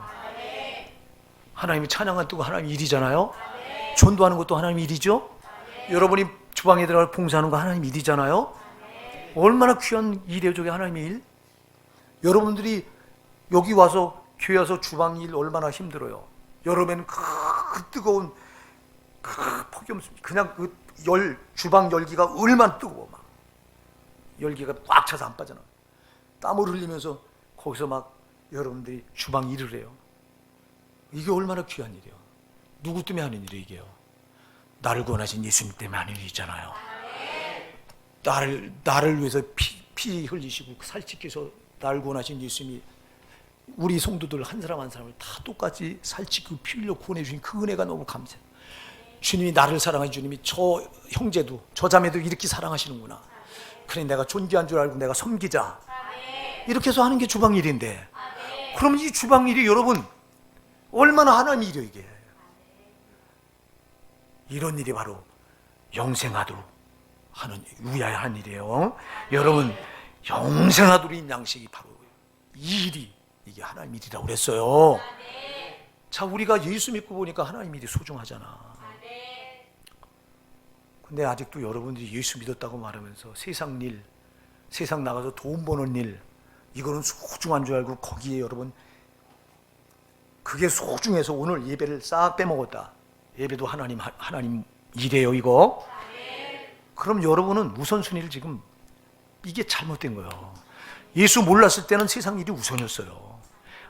하나님이 찬양하는 것도 하나님의 일이잖아요. 전도하는 것도 하나님의 일이죠. 여러분이 주방에 들어가 봉사하는 거 하나님의 일이잖아요. 얼마나 귀한 일이에요, 저게 하나님의 일. 여러분들이 여기 와서 교회 와서 주방 일 얼마나 힘들어요. 여름에는 그 뜨거운 폭염, 그냥 그 주방 열기가 얼마나 뜨거워. 막 열기가 꽉 차서 안 빠져나. 땀을 흘리면서 거기서 막 여러분들이 주방 일을 해요. 이게 얼마나 귀한 일이에요. 누구 때문에 하는 일이에요, 이게요? 나를 구원하신 예수님 때문에 하는 일이잖아요. 나를 위해서 피 흘리시고 살찌켜서 나를 구원하신 예수님이 우리 성도들 한 사람 한 사람을 다 똑같이 살찌고 피 흘려 구원해 주신 그 은혜가 너무 감사해요. 주님이 나를 사랑해 주님이 저 형제도 저 자매도 이렇게 사랑하시는구나. 그래 내가 존귀한 줄 알고 내가 섬기자. 이렇게 해서 하는 게 주방 일인데, 그럼 이 주방 일이 여러분 얼마나 하나님 일이에요 이게. 이런 일이 바로 영생하도록 하는 위하여 일이에요. 여러분 영생하도록 양식이 바로 이 일이 이게 하나님 일이라고 그랬어요. 자, 우리가 예수 믿고 보니까 하나님 일이 소중하잖아. 근데 아직도 여러분들이 예수 믿었다고 말하면서 세상 일, 세상 나가서 돈 버는 일, 이거는 소중한 줄 알고 거기에 여러분 그게 소중해서 오늘 예배를 싹 빼먹었다. 예배도 하나님 일이에요 이거. 그럼 여러분은 우선순위를 지금 이게 잘못된 거예요. 예수 몰랐을 때는 세상 일이 우선이었어요.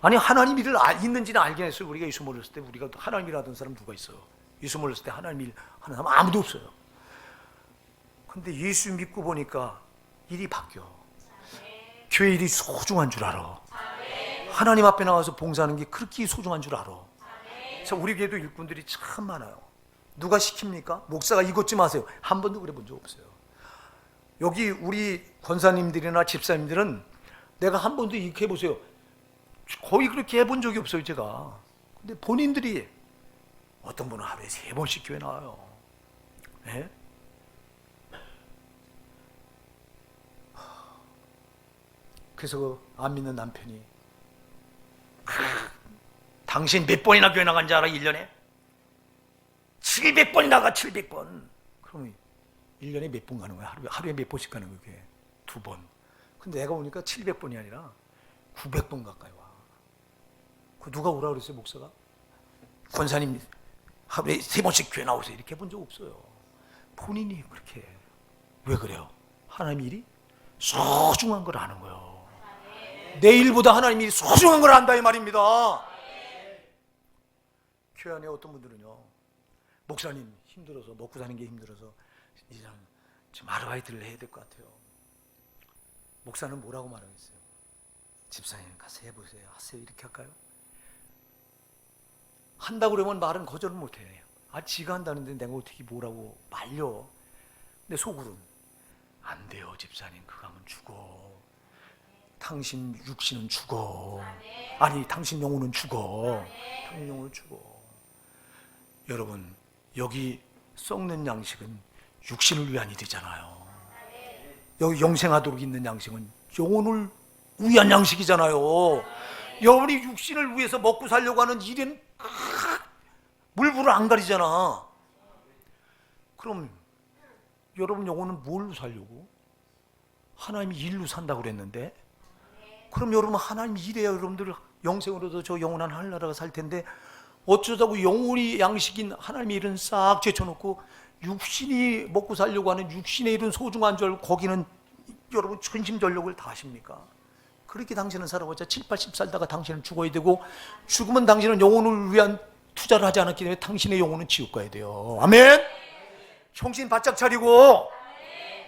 아니 하나님 일을 있는지는 알긴 했어요. 우리가 예수 몰랐을 때 우리가 하나님 일 하던 사람 누가 있어요? 예수 몰랐을 때 하나님 일 하는 사람 아무도 없어요. 근데 예수 믿고 보니까 일이 바뀌어. 교회 일이 소중한 줄 알아. 하나님 앞에 나와서 봉사하는 게 그렇게 소중한 줄 알아. 그래서 우리 교회도 일꾼들이 참 많아요. 누가 시킵니까? 목사가 이것 좀 하세요. 한 번도 그래 본 적 없어요. 여기 우리 권사님들이나 집사님들은 내가 한 번도 이렇게 해보세요. 거의 그렇게 해본 적이 없어요 제가. 근데 본인들이 어떤 분은 하루에 3번씩 교회 나와요. 네? 그래서 안 믿는 남편이 당신 몇 번이나 교회 나간 줄 알아? 1년에? 700번이 나가. 700번. 그러면 1년에 몇 번 가는 거야? 하루에 몇 번씩 가는 거야? 2번. 근데 내가 오니까 700번이 아니라 900번 가까이 와. 그 누가 오라 그랬어요 목사가? 권사님 하루에 3번씩 교회 나오세요 이렇게 본 적 없어요. 본인이 그렇게 해. 왜 그래요? 하나님 일이 소중한 걸 아는 거예요. 내 일보다 하나님 일이 소중한 걸 안다 이 말입니다. 교회 안에 어떤 분들은요, 목사님 힘들어서 먹고 사는 게 힘들어서 이제 좀 아르바이트를 해야 될 것 같아요. 목사는 뭐라고 말하겠어요? 집사님 가서 해보세요. 하세요. 이렇게 할까요? 한다고 그러면 말은 거절을 못해요. 지가 한다는데 내가 어떻게 뭐라고 말려. 근데 속으로는 안 돼요 집사님, 그거 하면 죽어. 당신 육신은 죽어. 아니 당신 영혼은 죽어. 당신 영혼은 죽어. 여러분 여기 썩는 양식은 육신을 위한 일이잖아요. 여기 영생하도록 있는 양식은 영혼을 위한 양식이잖아요. 여러분이 육신을 위해서 먹고 살려고 하는 일은 물불을 안 가리잖아. 그럼 여러분 영혼은 뭘로 살려고? 하나님이 일로 산다고 그랬는데, 그럼 여러분 하나님 일해야 여러분들 영생으로도 저 영원한 하늘나라가 살 텐데, 어쩌자고 영혼이 양식인 하나님의 일은 싹 제쳐놓고 육신이 먹고 살려고 하는 육신의 일은 소중한 줄 알고 거기는 여러분 전심전력을 다 하십니까? 그렇게 당신은 살아보자 7, 80 살다가 당신은 죽어야 되고, 죽으면 당신은 영혼을 위한 투자를 하지 않았기 때문에 당신의 영혼은 지옥 가야 돼요. 아멘. 정신 바짝 차리고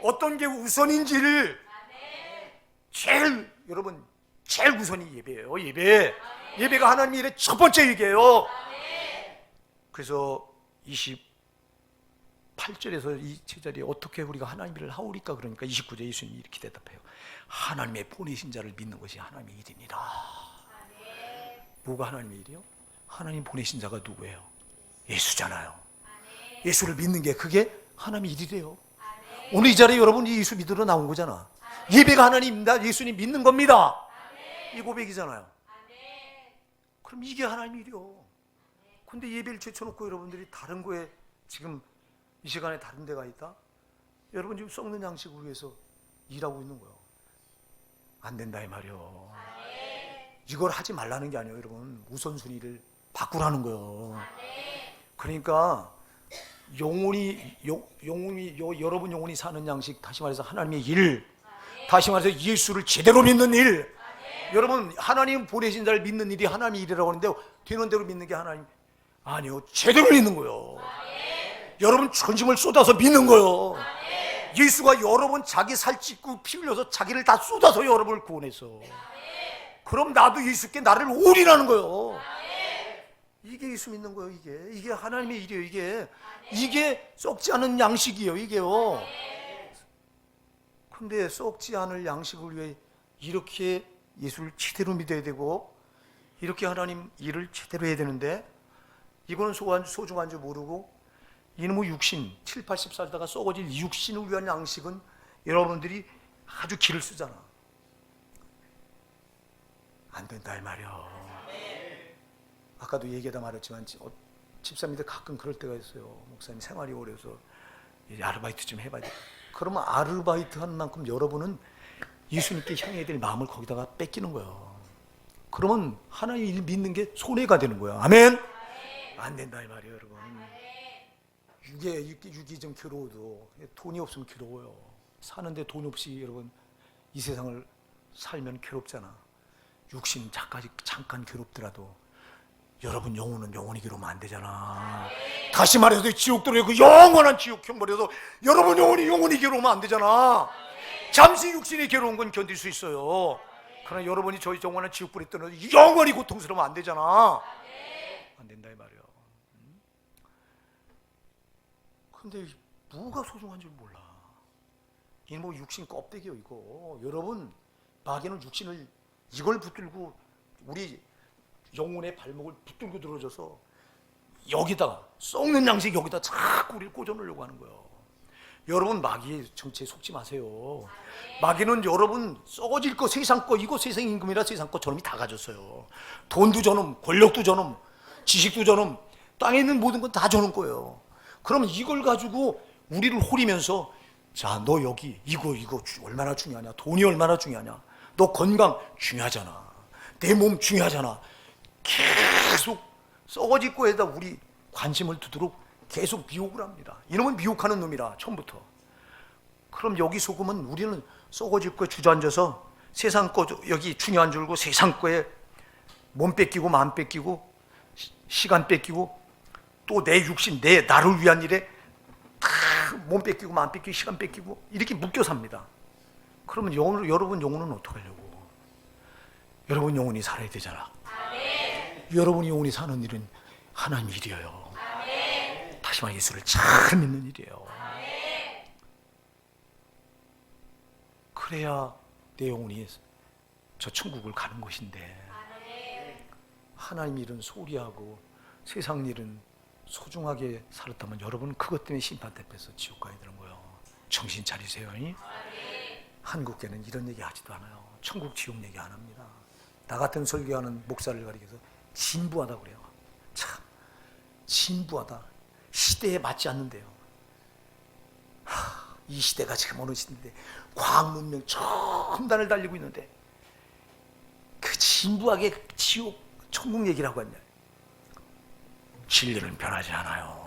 어떤 게 우선인지를 여러분 제일 우선이 예배예요. 예배가 하나님의 일의 첫 번째 얘기예요. 그래서 28절에서 이 제자리에 어떻게 우리가 하나님 일을 하오리까 그러니까 29절에 예수님이 이렇게 대답해요. 하나님의 보내신 자를 믿는 것이 하나님의 일이니라. 뭐가 하나님의 일이요? 하나님 보내신 자가 누구예요? 예수잖아요. 예수를 믿는 게 그게 하나님의 일이래요. 오늘 이 자리에 여러분이 예수 믿으러 나온 거잖아. 예배가 하나님입니다. 예수님 믿는 겁니다. 이 고백이잖아요. 그럼 이게 하나님의 일이요. 근데 예배를 제쳐놓고 여러분들이 다른 거에 지금 이 시간에 다른 데가 있다? 여러분 지금 썩는 양식을 위해서 일하고 있는 거예요. 안 된다 이 말이요. 이걸 하지 말라는 게 아니에요, 여러분. 우선순위를 바꾸라는 거예요. 그러니까 여러분 영혼이 사는 양식, 다시 말해서 하나님의 일, 다시 말해서 예수를 제대로 믿는 일. 여러분, 하나님 보내신 자를 믿는 일이 하나님의 일이라고 하는데 되는 대로 믿는 게 하나님 아니요, 제대로 믿는 거예요. 여러분 전심을 쏟아서 믿는 거예요. 예수가 여러 번 자기 살찌고 피 흘려서 자기를 다 쏟아서 여러분을 구원했어. 그럼 나도 예수께 나를 올인하는 거예요. 이게 예수 믿는 거예요. 이게 하나님의 일이에요. 이게 썩지 않은 양식이에요. 이게요. 근데 썩지 않을 양식을 위해 이렇게 예수를 제대로 믿어야 되고, 이렇게 하나님 일을 제대로 해야 되는데, 이거는 소중한 줄 모르고 이놈의 육신 7, 80 살다가 썩어질 육신을 위한 양식은 여러분들이 아주 기를 쓰잖아. 안 된다 이 말이야. 아까도 얘기하다 말했지만 집사님들 가끔 그럴 때가 있어요. 목사님 생활이 오래서 아르바이트 좀 해봐야 돼. 그러면 아르바이트 한 만큼 여러분은 예수님께 향해야 될 마음을 거기다가 뺏기는 거예요. 그러면 하나님 일 믿는 게 손해가 되는 거야. 아멘? 안 된다 이 말이에요, 여러분. 육이 좀 괴로워도 돈이 없으면 괴로워요. 사는데 돈이 없이 여러분 이 세상을 살면 괴롭잖아. 육신 잠깐 괴롭더라도 여러분 영혼은 영원히 괴로우면 안 되잖아. 다시 말해서 지옥도로에 그 영원한 지옥형 버려서 여러분 영원히 괴로우면 안 되잖아. 잠시 육신이 괴로운 건 견딜 수 있어요. 그러나 여러분이 저희 영원한 지옥불에 떠나서 영원히 고통스러우면 안 되잖아. 안 된다 이 말이야. 근데 뭐가 소중한 줄 몰라. 이게 뭐 육신 껍데기요 이거. 여러분 마귀는 육신을 이걸 붙들고 우리 영혼의 발목을 붙들고 들어줘서 여기다가 썩는 양식 여기다 자꾸 우리를 꽂아놓으려고 하는 거예요. 여러분 마귀의 정체에 속지 마세요. 마귀는 여러분 썩어질 거 세상 거, 이거 세상 임금이라 세상 거 저놈이 다 가졌어요. 돈도 저놈, 권력도 저놈, 지식도 저놈, 땅에 있는 모든 건 다 저놈 거예요. 그럼 이걸 가지고 우리를 호리면서 자, 너 여기 이거 얼마나 중요하냐, 돈이 얼마나 중요하냐, 너 건강 중요하잖아, 내 몸 중요하잖아, 계속 썩어질 거에다 우리 관심을 두도록 계속 미혹을 합니다. 이놈은 미혹하는 놈이라 처음부터. 그럼 여기 속으면 우리는 썩어질 거에 주저앉아서 세상 거 여기 중요한 줄 알고 세상 거에 몸 뺏기고 마음 뺏기고 시간 뺏기고 또 내 육신, 내 나를 위한 일에 다 몸 뺏기고 마음 뺏기고 시간 뺏기고 이렇게 묶여 삽니다. 그러면 여러분 영혼은 어떻게 하려고? 여러분 영혼이 살아야 되잖아. 여러분이 영혼이 사는 일은 하나님 일이에요. 다시 말해 예수를 잘 믿는 일이에요. 그래야 내 영혼이 저 천국을 가는 것인데, 하나님 일은 소홀히 하고 세상 일은 소중하게 살았다면 여러분 그것 때문에 심판 대표에서 지옥 가야 되는 거예요. 정신 차리세요. 한국교회는 이런 얘기 하지도 않아요. 천국 지옥 얘기 안 합니다. 나 같은 설교하는 목사를 가리켜서 진부하다 그래요. 참 진부하다. 시대에 맞지 않는데요. 이 시대가 지금 어느 시대인데 과학 문명 첨단을 달리고 있는데 그 진부하게 지옥 천국 얘기를 하고 있냐. 진리는 변하지 않아요.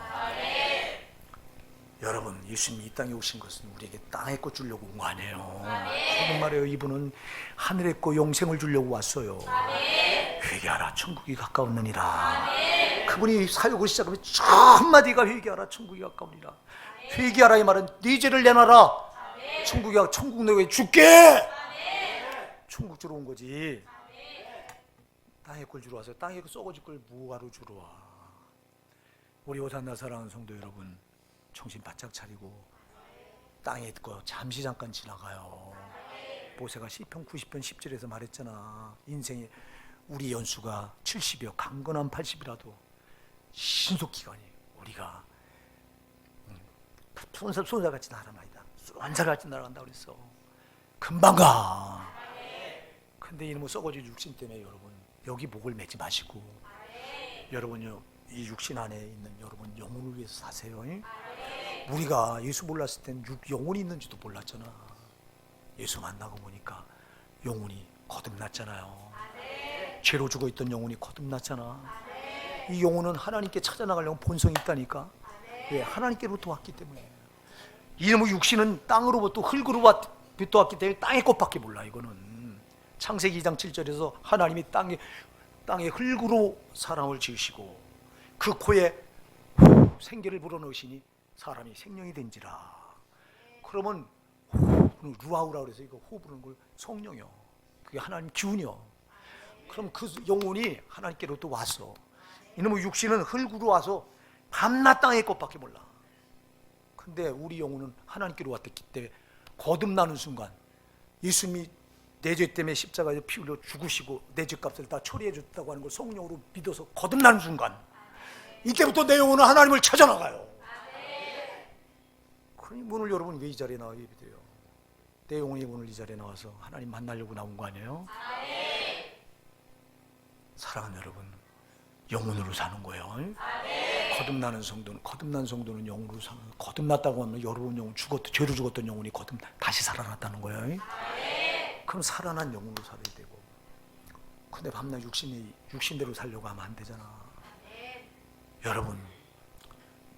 여러분 예수님이 이 땅에 오신 것은 우리에게 땅의 것 주려고 온 거 아니에요. 그런 말이에요. 이분은 하늘의 것 영생을 주려고 왔어요. 회개하라 천국이 가까웠느니라. 그분이 사역을 시작하면 첫 한마디가 회개하라 천국이 가까우니라. 회개하라 이 말은 네 죄를 내놔라. 천국 내에 줄게. 천국 주러 온 거지. 땅의 걸 주러 와서 땅의 썩어질 걸 무화로 주러 와. 우리 오산나 사랑하는 성도 여러분, 정신 바짝 차리고 땅의 거 잠시 잠깐 지나가요. 모세가 시편 90편 10절에서 말했잖아. 인생에 우리 연수가 70이요 강건한 80이라도 신속기간이 우리가 손살같이 날아나이다. 완살같이 날아간다 그랬어. 금방 가. 근데 이놈의 썩어질 육신 때문에 여러분 여기 목을 매지 마시고 여러분요 이 육신 안에 있는 여러분 영혼을 위해서 사세요. 우리가 예수 몰랐을 땐 영혼이 있는지도 몰랐잖아. 예수 만나고 보니까 영혼이 거듭났잖아요. 죄로 죽어있던 영혼이 거듭났잖아. 이 영혼은 하나님께 찾아나가려면 본성이 있다니까. 왜? 하나님께로부터 왔기 때문에. 이놈의 육신은 땅으로부터 흙으로부터 왔기 때문에 땅의 것밖에 몰라. 이거는 창세기 2장 7절에서 하나님이 땅에 흙으로 사람을 지으시고 그 코에 생기를 불어넣으시니 사람이 생명이 된지라. 그러면 루아우라 그래서 이거 호 부르는 걸 성령이요. 그게 하나님 기운이요. 그럼 그 영혼이 하나님께로부터 왔어. 이놈의 육신은 흙으로 와서 밤낮 땅의 것밖에 몰라. 근데 우리 영혼은 하나님께로 왔기 때문에 거듭나는 순간 예수님이 내 죄 때문에 십자가에 피 흘려 죽으시고 내 죄값을 다 처리해 줬다고 하는 걸 성령으로 믿어서 거듭나는 순간 이때부터 내 영혼은 하나님을 찾아나가요. 그러니 오늘 여러분 왜 이 자리에 나와 예배드려요? 내 영혼이 오늘 이 자리에 나와서 하나님 만나려고 나온 거 아니에요? 사랑하는 여러분, 영혼으로 사는 거예요. 거듭난 성도는 영으로 사는 거예요. 거듭났다고 하면 여러분 영혼 죄로 죽었던 영혼이 다시 살아났다는 거예요. 그럼 살아난 영혼으로 살아야 되고. 근데 밤낮 육신대로 살려고 하면 안 되잖아. 여러분,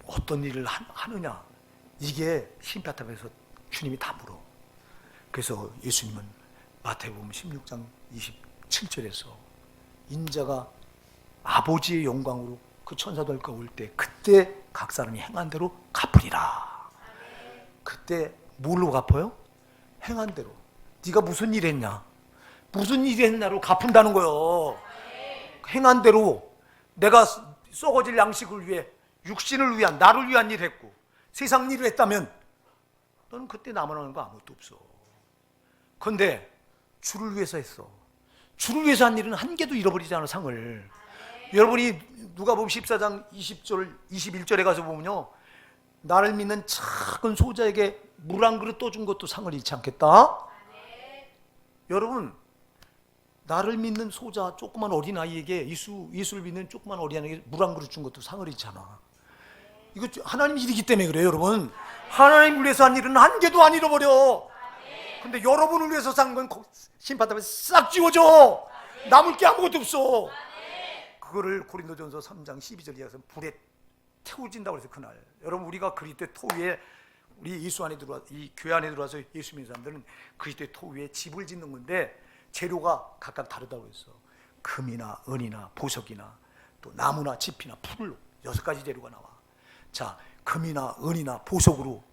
어떤 일을 하느냐, 이게 심파탑에서 주님이 다 물어. 그래서 예수님은 마태복음 16장 27절에서 인자가 아버지의 영광으로 그 천사들과 올 때 그때 각 사람이 행한 대로 갚으리라. 그때 뭘로 갚아요? 행한 대로. 네가 무슨 일 했냐? 무슨 일 했냐로 갚은다는 거예요. 행한 대로 내가 썩어질 양식을 위해 육신을 위한 나를 위한 일을 했고 세상 일을 했다면 너는 그때 남아나는 거 아무것도 없어. 그런데 주를 위해서 했어. 주를 위해서 한 일은 한 개도 잃어버리지 않아. 상을. 여러분이 누가복음 14장 20절 21절에 가서 보면요, 나를 믿는 작은 소자에게 물 한 그릇 떠준 것도 상을 잃지 않겠다. 여러분, 나를 믿는 소자, 조그만 어린아이에게 예수를 믿는 조그만 어린아이에게 물 한 그릇 준 것도 상을 잃지 않아. 이거 하나님 일이기 때문에 그래요. 여러분, 하나님을 위해서 한 일은 한 개도 안 잃어버려. 근데 여러분을 위해서 산 건 심판답에 싹 지워져. 남을 게 아무것도 없어. 그거를 고린도전서 3장 12절 이하에서 불에 태워진다고 해서 그날 여러분, 우리가 그리스도의 토 위에, 우리 예수 안에 들어와, 이 교회 안에 들어와서 예수 믿는 사람들은 그리스도의 토 위에 집을 짓는 건데 재료가 각각 다르다고 했어. 금이나 은이나 보석이나 또 나무나 짚이나 풀로 6가지 재료가 나와. 자, 금이나 은이나 보석으로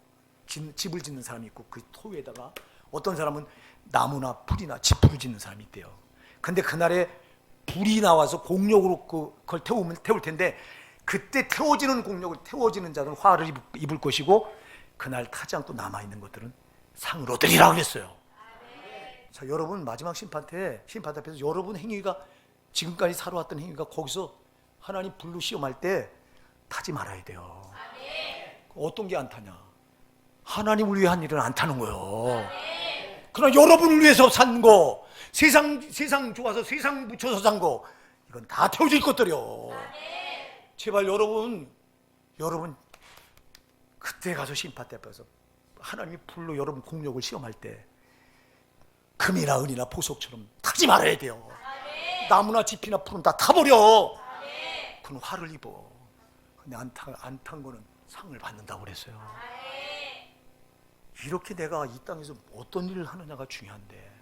집을 짓는 사람이 있고 그 토 위에다가 어떤 사람은 나무나 풀이나 짚으로 짓는 사람이 있대요. 근데 그날에 불이 나와서 공력으로 그걸 태울 텐데 그때 태워지는 공력을 태워지는 자는 화를 입을 것이고 그날 타지 않고 남아있는 것들은 상을 얻으리라 그랬어요. 자, 여러분 마지막 심판 앞에서 여러분 행위가, 지금까지 살아왔던 행위가 거기서 하나님 불로 시험할 때 타지 말아야 돼요. 어떤 게 안 타냐? 하나님을 위해 한 일은 안 타는 거예요. 그러나 여러분을 위해서 산 거, 세상 좋아서 세상 묻혀서 산 거, 이건 다 태워질 것들이요. 제발 여러분 그때 가서 심판 때 앞에서 하나님이 불로 여러분 공력을 시험할 때 금이나 은이나 보석처럼 타지 말아야 돼요. 나무나 짚이나 풀은 다 타버려. 그건 화를 입어. 근데 안 탄 거는 상을 받는다고 그랬어요. 이렇게 내가 이 땅에서 어떤 일을 하느냐가 중요한데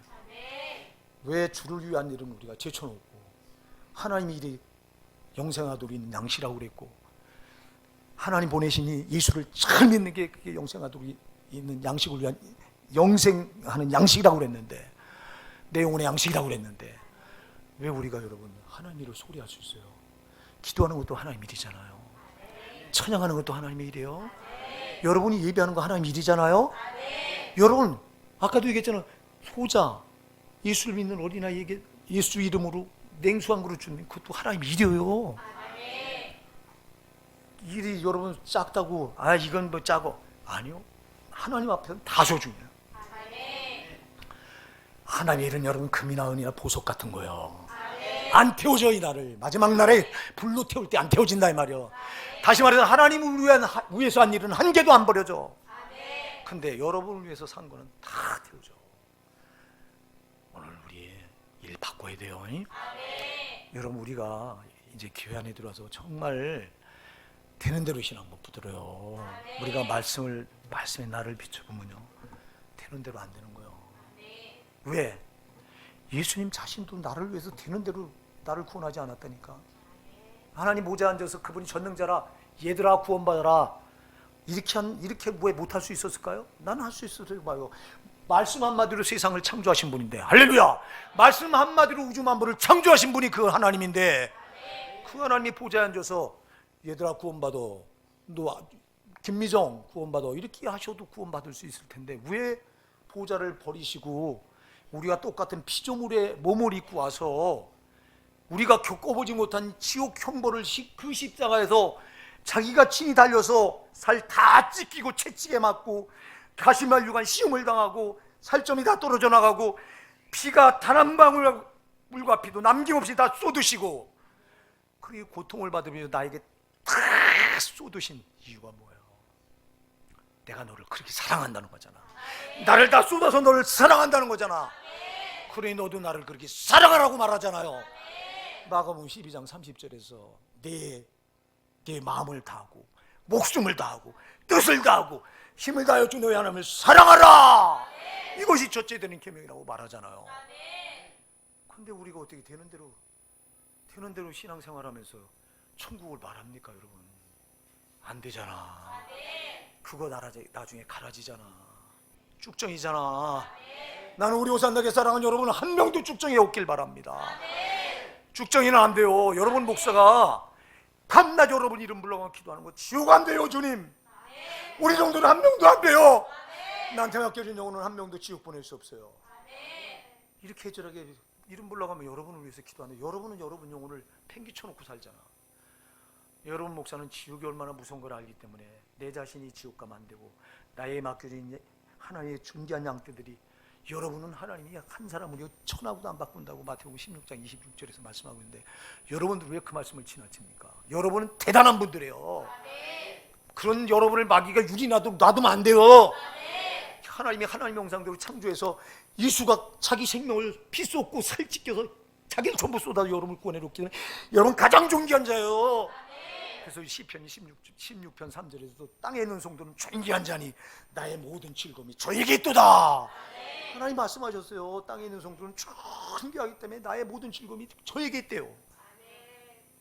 왜 주를 위한 일은 우리가 제쳐놓고 하나님이 일이 영생하도록 있는 양식이라고 그랬고 하나님 보내시니 예수를 잘 믿는 게 그게 영생하도록 있는 양식을 위한 영생하는 양식이라고 그랬는데 내 영혼의 양식이라고 그랬는데 왜 우리가 여러분 하나님 일을 소홀히 할 수 있어요? 기도하는 것도 하나님 일이잖아요. 찬양하는 것도 하나님의 일이에요. 여러분이 예배하는 거 하나님 일이잖아요. 여러분 아까도 얘기했잖아요. 소자, 예수를 믿는 어린아이에게 예수 이름으로 냉수 한 그릇 주는 그것도 하나님 일이에요. 일이 여러분 작다고 이건 뭐 작어, 아니요. 하나님 앞에서는 다 소중해요. 하나님의 일은 여러분 금이나 은이나 보석 같은 거예요. 안 태워져. 이 날을 마지막 날에 불로 태울 때 안 태워진다 이 말이요. 다시 말해서 하나님을 위해서 한 일은 한 개도 안 버려져. 근데 여러분을 위해서 산 거는 다 태워져. 오늘 우리 일 바꿔야 돼요. 여러분, 우리가 이제 교회 안에 들어와서 정말 되는 대로 신앙 못 붙들어요. 우리가 말씀에 나를 비춰보면요, 되는 대로 안 되는 거예요. 왜? 예수님 자신도 나를 위해서 되는 대로 나를 구원하지 않았다니까. 하나님 모자에 앉아서 그분이 전능자라, 얘들아 구원받아라, 이렇게 왜 못할 수 있었을까요? 나는 할 수 있었어요. 봐요, 말씀 한마디로 세상을 창조하신 분인데, 할렐루야, 말씀 한마디로 우주 만물을 창조하신 분이 그 하나님인데, 그 하나님이 보좌에 앉아서 얘들아 구원받아, 너 김미정 구원받아, 이렇게 하셔도 구원받을 수 있을 텐데 왜 보좌를 버리시고 우리가 똑같은 피조물의 몸을 입고 와서 우리가 겪어보지 못한 지옥 형벌을 그 십자가에서 자기가 친히 달려서 살 다 찢기고 채찍에 맞고 가시말류관 시험을 당하고 살점이 다 떨어져 나가고 피가 단 한 방울과 피도 남김없이 다 쏟으시고, 그리고 고통을 받으며 나에게 다 쏟으신 이유가 뭐예요? 내가 너를 그렇게 사랑한다는 거잖아. 나를 다 쏟아서 너를 사랑한다는 거잖아. 그러니 너도 나를 그렇게 사랑하라고 말하잖아요. 마가복음 12장 30절에서 내 마음을 다하고 목숨을 다하고 뜻을 다하고 힘을 다하여 주 너의 하나님을 사랑하라, 이것이 첫째 되는 계명이라고 말하잖아요. 근데 우리가 어떻게 되는 대로 신앙생활하면서 천국을 말합니까, 여러분? 안 되잖아. 그거 나중에 갈아지잖아. 쭉정이잖아. 나는 우리 오산나게 사랑하는 여러분 한 명도 쭉정이 없길 바랍니다. 쭉정이는 안 돼요. 여러분 목사가 밤낮 여러분 이름 불러가 기도하는 거 지옥 안 돼요, 주님. 우리 정도는 한 명도 안 돼요. 나한테 맡겨진 영혼은 한 명도 지옥 보낼 수 없어요. 이렇게 해절하게 이름 불러가면 여러분을 위해서 기도하는데, 여러분은 여러분 영혼을 팽개쳐놓고 살잖아. 여러분 목사는 지옥이 얼마나 무서운 걸 알기 때문에 내 자신이 지옥 가면 안 되고, 나의 맡겨진 하나님의 존귀한 양떼들이, 여러분은 하나님이 한 사람을 천하고도 안 바꾼다고 마태복음 16장 26절에서 말씀하고 있는데, 여러분들 왜 그 말씀을 지나칩니까? 여러분은 대단한 분들이에요. 그런 여러분을 마귀가 유리 놔두면 안 돼요. 하나님이 하나님의 형상대로 창조해서 예수가 자기 생명을 피 쏟고 살 찢겨서 자기를 전부 쏟아서 여러분을 구원해놓기 때문에 여러분 가장 존귀한 자예요. 그래서 시편 16편 3절에서도 땅에 있는 성도는 존귀한 자니 나의 모든 즐거움이 저에게 있도다. 하나님 말씀하셨어요. 땅에 있는 성도는 존귀하기 때문에 나의 모든 즐거움이 저에게 있대요.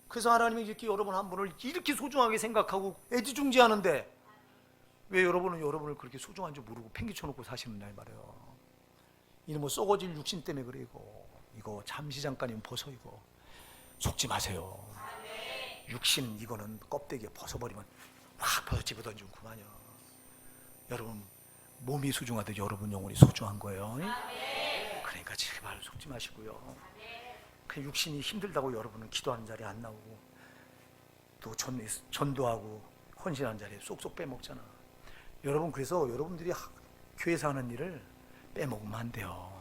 그래서 하나님이 이렇게 여러분 한 분을 이렇게 소중하게 생각하고 애지중지하는데, 왜 여러분은 여러분을 그렇게 소중한 줄 모르고 팽개쳐놓고 사시느냐 이 말이에요. 이는 뭐 썩어질 육신 때문에 그래. 이거 잠시 잠깐이면 벗어. 이거 속지 마세요. 육신 이거는 껍데기에 벗어버리면 확 벗어 집어던지고 그만이요. 여러분 몸이 소중하듯 여러분 영혼이 소중한 거예요. 그러니까 제발 속지 마시고요. 그 육신이 힘들다고 여러분은 기도하는 자리에 안 나오고 또 전도하고 헌신하는 자리에 쏙쏙 빼먹잖아. 여러분, 그래서 여러분들이 교회에서 하는 일을 빼먹으면 안 돼요.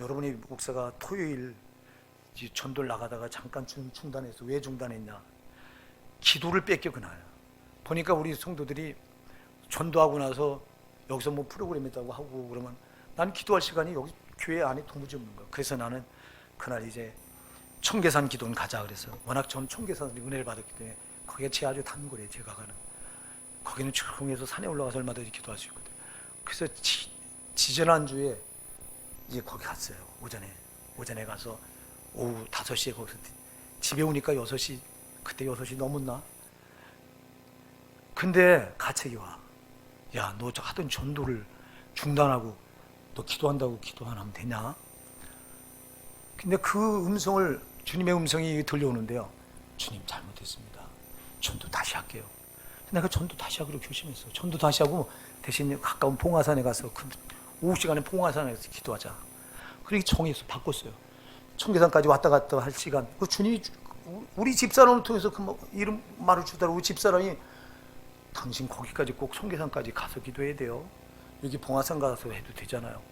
여러분이 목사가 토요일 전도를 나가다가 잠깐 중단해서 왜 중단했냐? 기도를 뺏겨 그날. 보니까 우리 성도들이 전도하고 나서 여기서 뭐 프로그램 있다고 하고 그러면 난 기도할 시간이 여기 교회 안에 도무지 없는 거야. 그래서 나는 그날 이제 청계산 기도는 가자 그래서, 워낙 전 청계산 은혜를 받았기 때문에 거기가 제 아주 단골이에요. 제가 가는 거기는 조용해서 산에 올라가서 얼마든지 기도할 수 있거든요. 그래서 지지난주에 이제 거기 갔어요. 오전에 가서 오후 5시에 거기서 집에 오니까 6시, 그때 6시 넘었나? 근데 가책이 와. 야, 너 하던 전도를 중단하고 너 기도한다고 기도 안 하면 되냐? 근데 그 음성을, 주님의 음성이 들려오는데요. 주님 잘못했습니다. 전도 다시 할게요. 내가 전도 다시 하기로 결심했어. 전도 다시 하고 대신 가까운 봉화산에 가서 그 오후 시간에 봉화산에서 기도하자. 그렇게 정해서 바꿨어요. 청계산까지 왔다 갔다 할 시간. 그 주님이 우리 집사람을 통해서 그 이름 말을 주더라고. 집사람이 당신 거기까지 꼭 청계산까지 가서 기도해야 돼요. 여기 봉화산 가서 해도 되잖아요.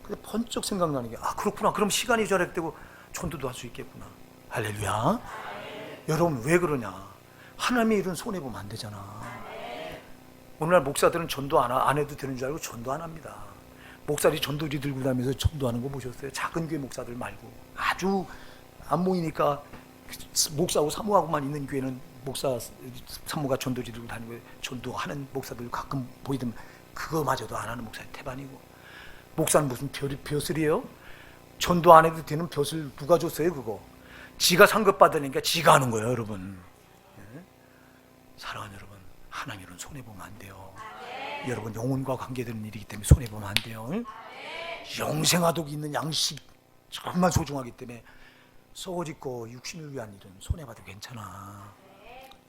근데 번쩍 생각나는 게, 아 그렇구나. 그럼 시간이 절약되고 전도도 할 수 있겠구나. 할렐루야. 여러분 왜 그러냐? 하나님의 일은 손해보면 안 되잖아. 오늘날 목사들은 전도 안 해도 되는 줄 알고 전도 안 합니다. 목사들이 전도지 들고 다니면서 전도하는 거 보셨어요? 작은 교회 목사들 말고 아주 안 모이니까 목사하고 사모하고만 있는 교회는 목사 사모가 전도지 들고 다니고 전도하는 목사들 가끔 보이던 그거마저도 안 하는 목사의 태반이고, 목사는 무슨 벼슬이에요? 전도 안 해도 되는 벼슬 누가 줬어요? 그거 지가 상급 받으니까 지가 하는 거예요, 여러분. 예? 사랑하는 여러분, 하나님은 손해보면 안 돼요. 여러분, 영혼과 관계되는 일이기 때문에 손해보면 안 돼요. 영생하도록 있는 양식 정말 소중하기 때문에 썩어짓고 육신을 위한 일은 손해봐도 괜찮아.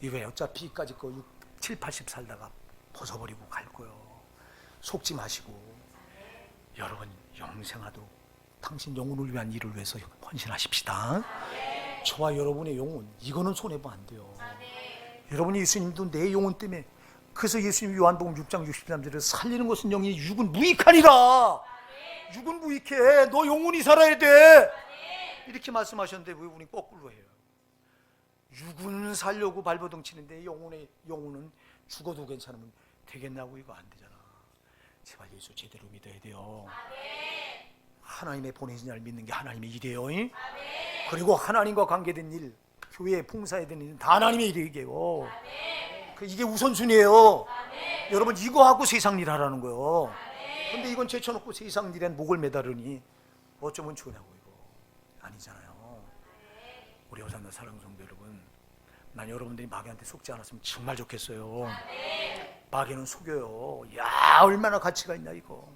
이거에 어차피 이까짓 거 7, 80 살다가 벗어버리고 갈 거요. 속지 마시고, 여러분 영생하도록 당신 영혼을 위한 일을 위해서 헌신하십시다. 저와 여러분의 영혼, 이거는 손해보면 안 돼요. 여러분이 예수님도 내 영혼 때문에, 그래서 예수님 요한복음 6장 63절에 살리는 것은 영이, 육은 무익하니라. 육은 무익해. 너 영혼이 살아야 돼. 이렇게 말씀하셨는데 왜 우리 거꾸로 해요? 육은 살려고 발버둥 치는데 영혼은 죽어도 괜찮으면 되겠냐고. 이거 안 되잖아. 제발 예수 제대로 믿어야 돼요. 하나님의 보내신 자를 믿는 게 하나님의 일이에요. 그리고 하나님과 관계된 일, 교회에 봉사해야 되는 일은 다 하나님의 일이에요. 이게 우선순위예요. 여러분, 이거 하고 세상 일 하라는 거예요. 근데 이건 제쳐놓고 세상 일에 목을 매다르니 어쩌면 좋냐고. 이거 아니잖아요. 우리 호산나 사랑하는 성도 여러분, 난 여러분들이 마귀한테 속지 않았으면 정말 좋겠어요. 마귀는 속여요. 야, 얼마나 가치가 있냐 이거.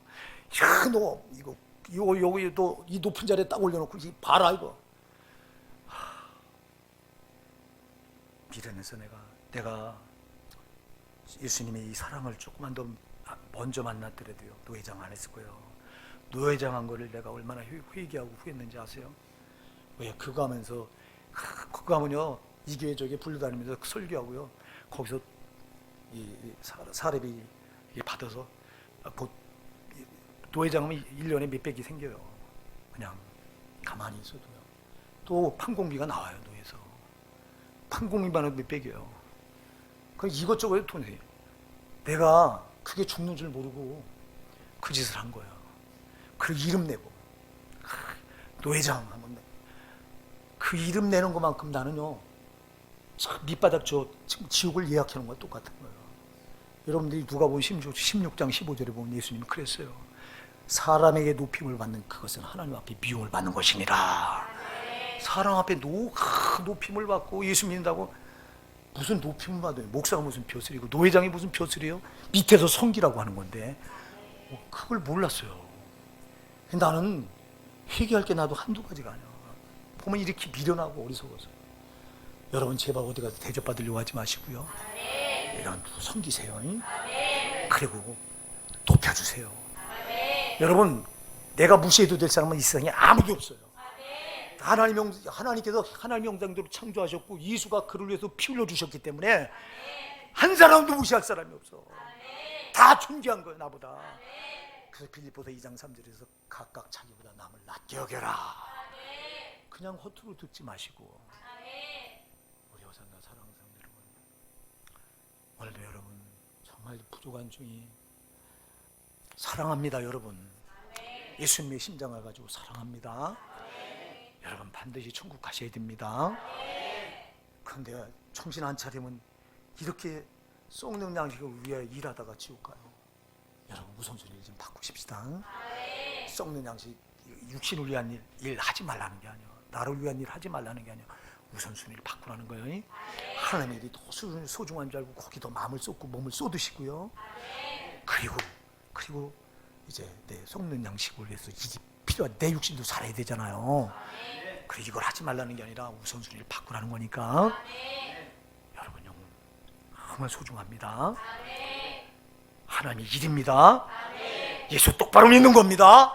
야, 너 이거 너 이 높은 자리에 딱 올려놓고 이 봐라 이거. 미련해서 내가 예수님의 이 사랑을 조금만 더 먼저 만났더라도요, 노회장 안 했을 거예요. 노회장한 거를 내가 얼마나 회개하고 후회했는지 아세요? 왜? 그거 하면서, 그거 하면요, 이 교회 저기 불러다니면서 설교하고요, 거기서 사례비 받아서 노회장하면 1년에 몇백이 생겨요. 그냥 가만히 있어도요. 또 판공비가 나와요, 노회에서. 판공비만 해도 몇백이에요. 그 이것저것 돈이. 내가 그게 죽는 줄 모르고 그 짓을 한 거예요. 그 이름 내고, 노회장 하면 그 이름 내는 것만큼 나는요, 밑바닥 지금 지옥을 예약해 놓은 거 똑같은 거예요. 여러분들이 누가 보면 16장 15절에 보면 예수님이 그랬어요. 사람에게 높임을 받는 그것은 하나님 앞에 미움을 받는 것이니라. 사람 앞에 높임을 받고 예수 믿는다고 무슨 높임을 받아요? 목사가 무슨 벼슬이고 노회장이 무슨 벼슬이에요? 밑에서 섬기라고 하는 건데 그걸 몰랐어요. 나는 회개할 게 나도 한두 가지가 아니야. 보면 이렇게 미련하고 어리석어서. 여러분 제발 어디 가서 대접받으려고 하지 마시고요. 여러분 섬기세요. 그리고 높여주세요. 여러분, 내가 무시해도 될 사람은 이 세상에 아무도 없어요. 하나님께서 하나님의 형상대로 창조하셨고 예수가 그를 위해서 피 흘려주셨기 때문에 한 사람도 무시할 사람이 없어. 다 존귀한 거예요, 나보다. 그래서 빌립보서 2장 3절에서 각각 자기보다 남을 낮게 여겨라. 그냥 허투루 듣지 마시고. 우리 호산나 사랑하는 여러분, 오늘도 여러분 정말 부족한 중이 사랑합니다. 여러분 예수님의 심장을 가지고 사랑합니다. 여러분 반드시 천국 가셔야 됩니다. 그런데 정신 안 차리면 이렇게 썩는 양식을 위해 일하다가 지옥 가요. 여러분 우선순위를 좀 바꾸십시다. 썩는 양식, 육신을 위한 일 하지 말라는 게 아니에요. 나를 위한 일 하지 말라는 게 아니에요. 우선순위를 바꾸라는 거예요. 하나님의 일이 더 소중한 줄 알고 거기 더 마음을 쏟고 몸을 쏟으시고요. 그리고 이제 내 썩는 양식을 위해서 필요한 내 육신도 살아야 되잖아요. 그리고 이걸 하지 말라는 게 아니라 우선순위를 바꾸라는 거니까. 여러분 영혼 정말 소중합니다. 하나님의 일입니다. 예수 똑바로 믿는 겁니다.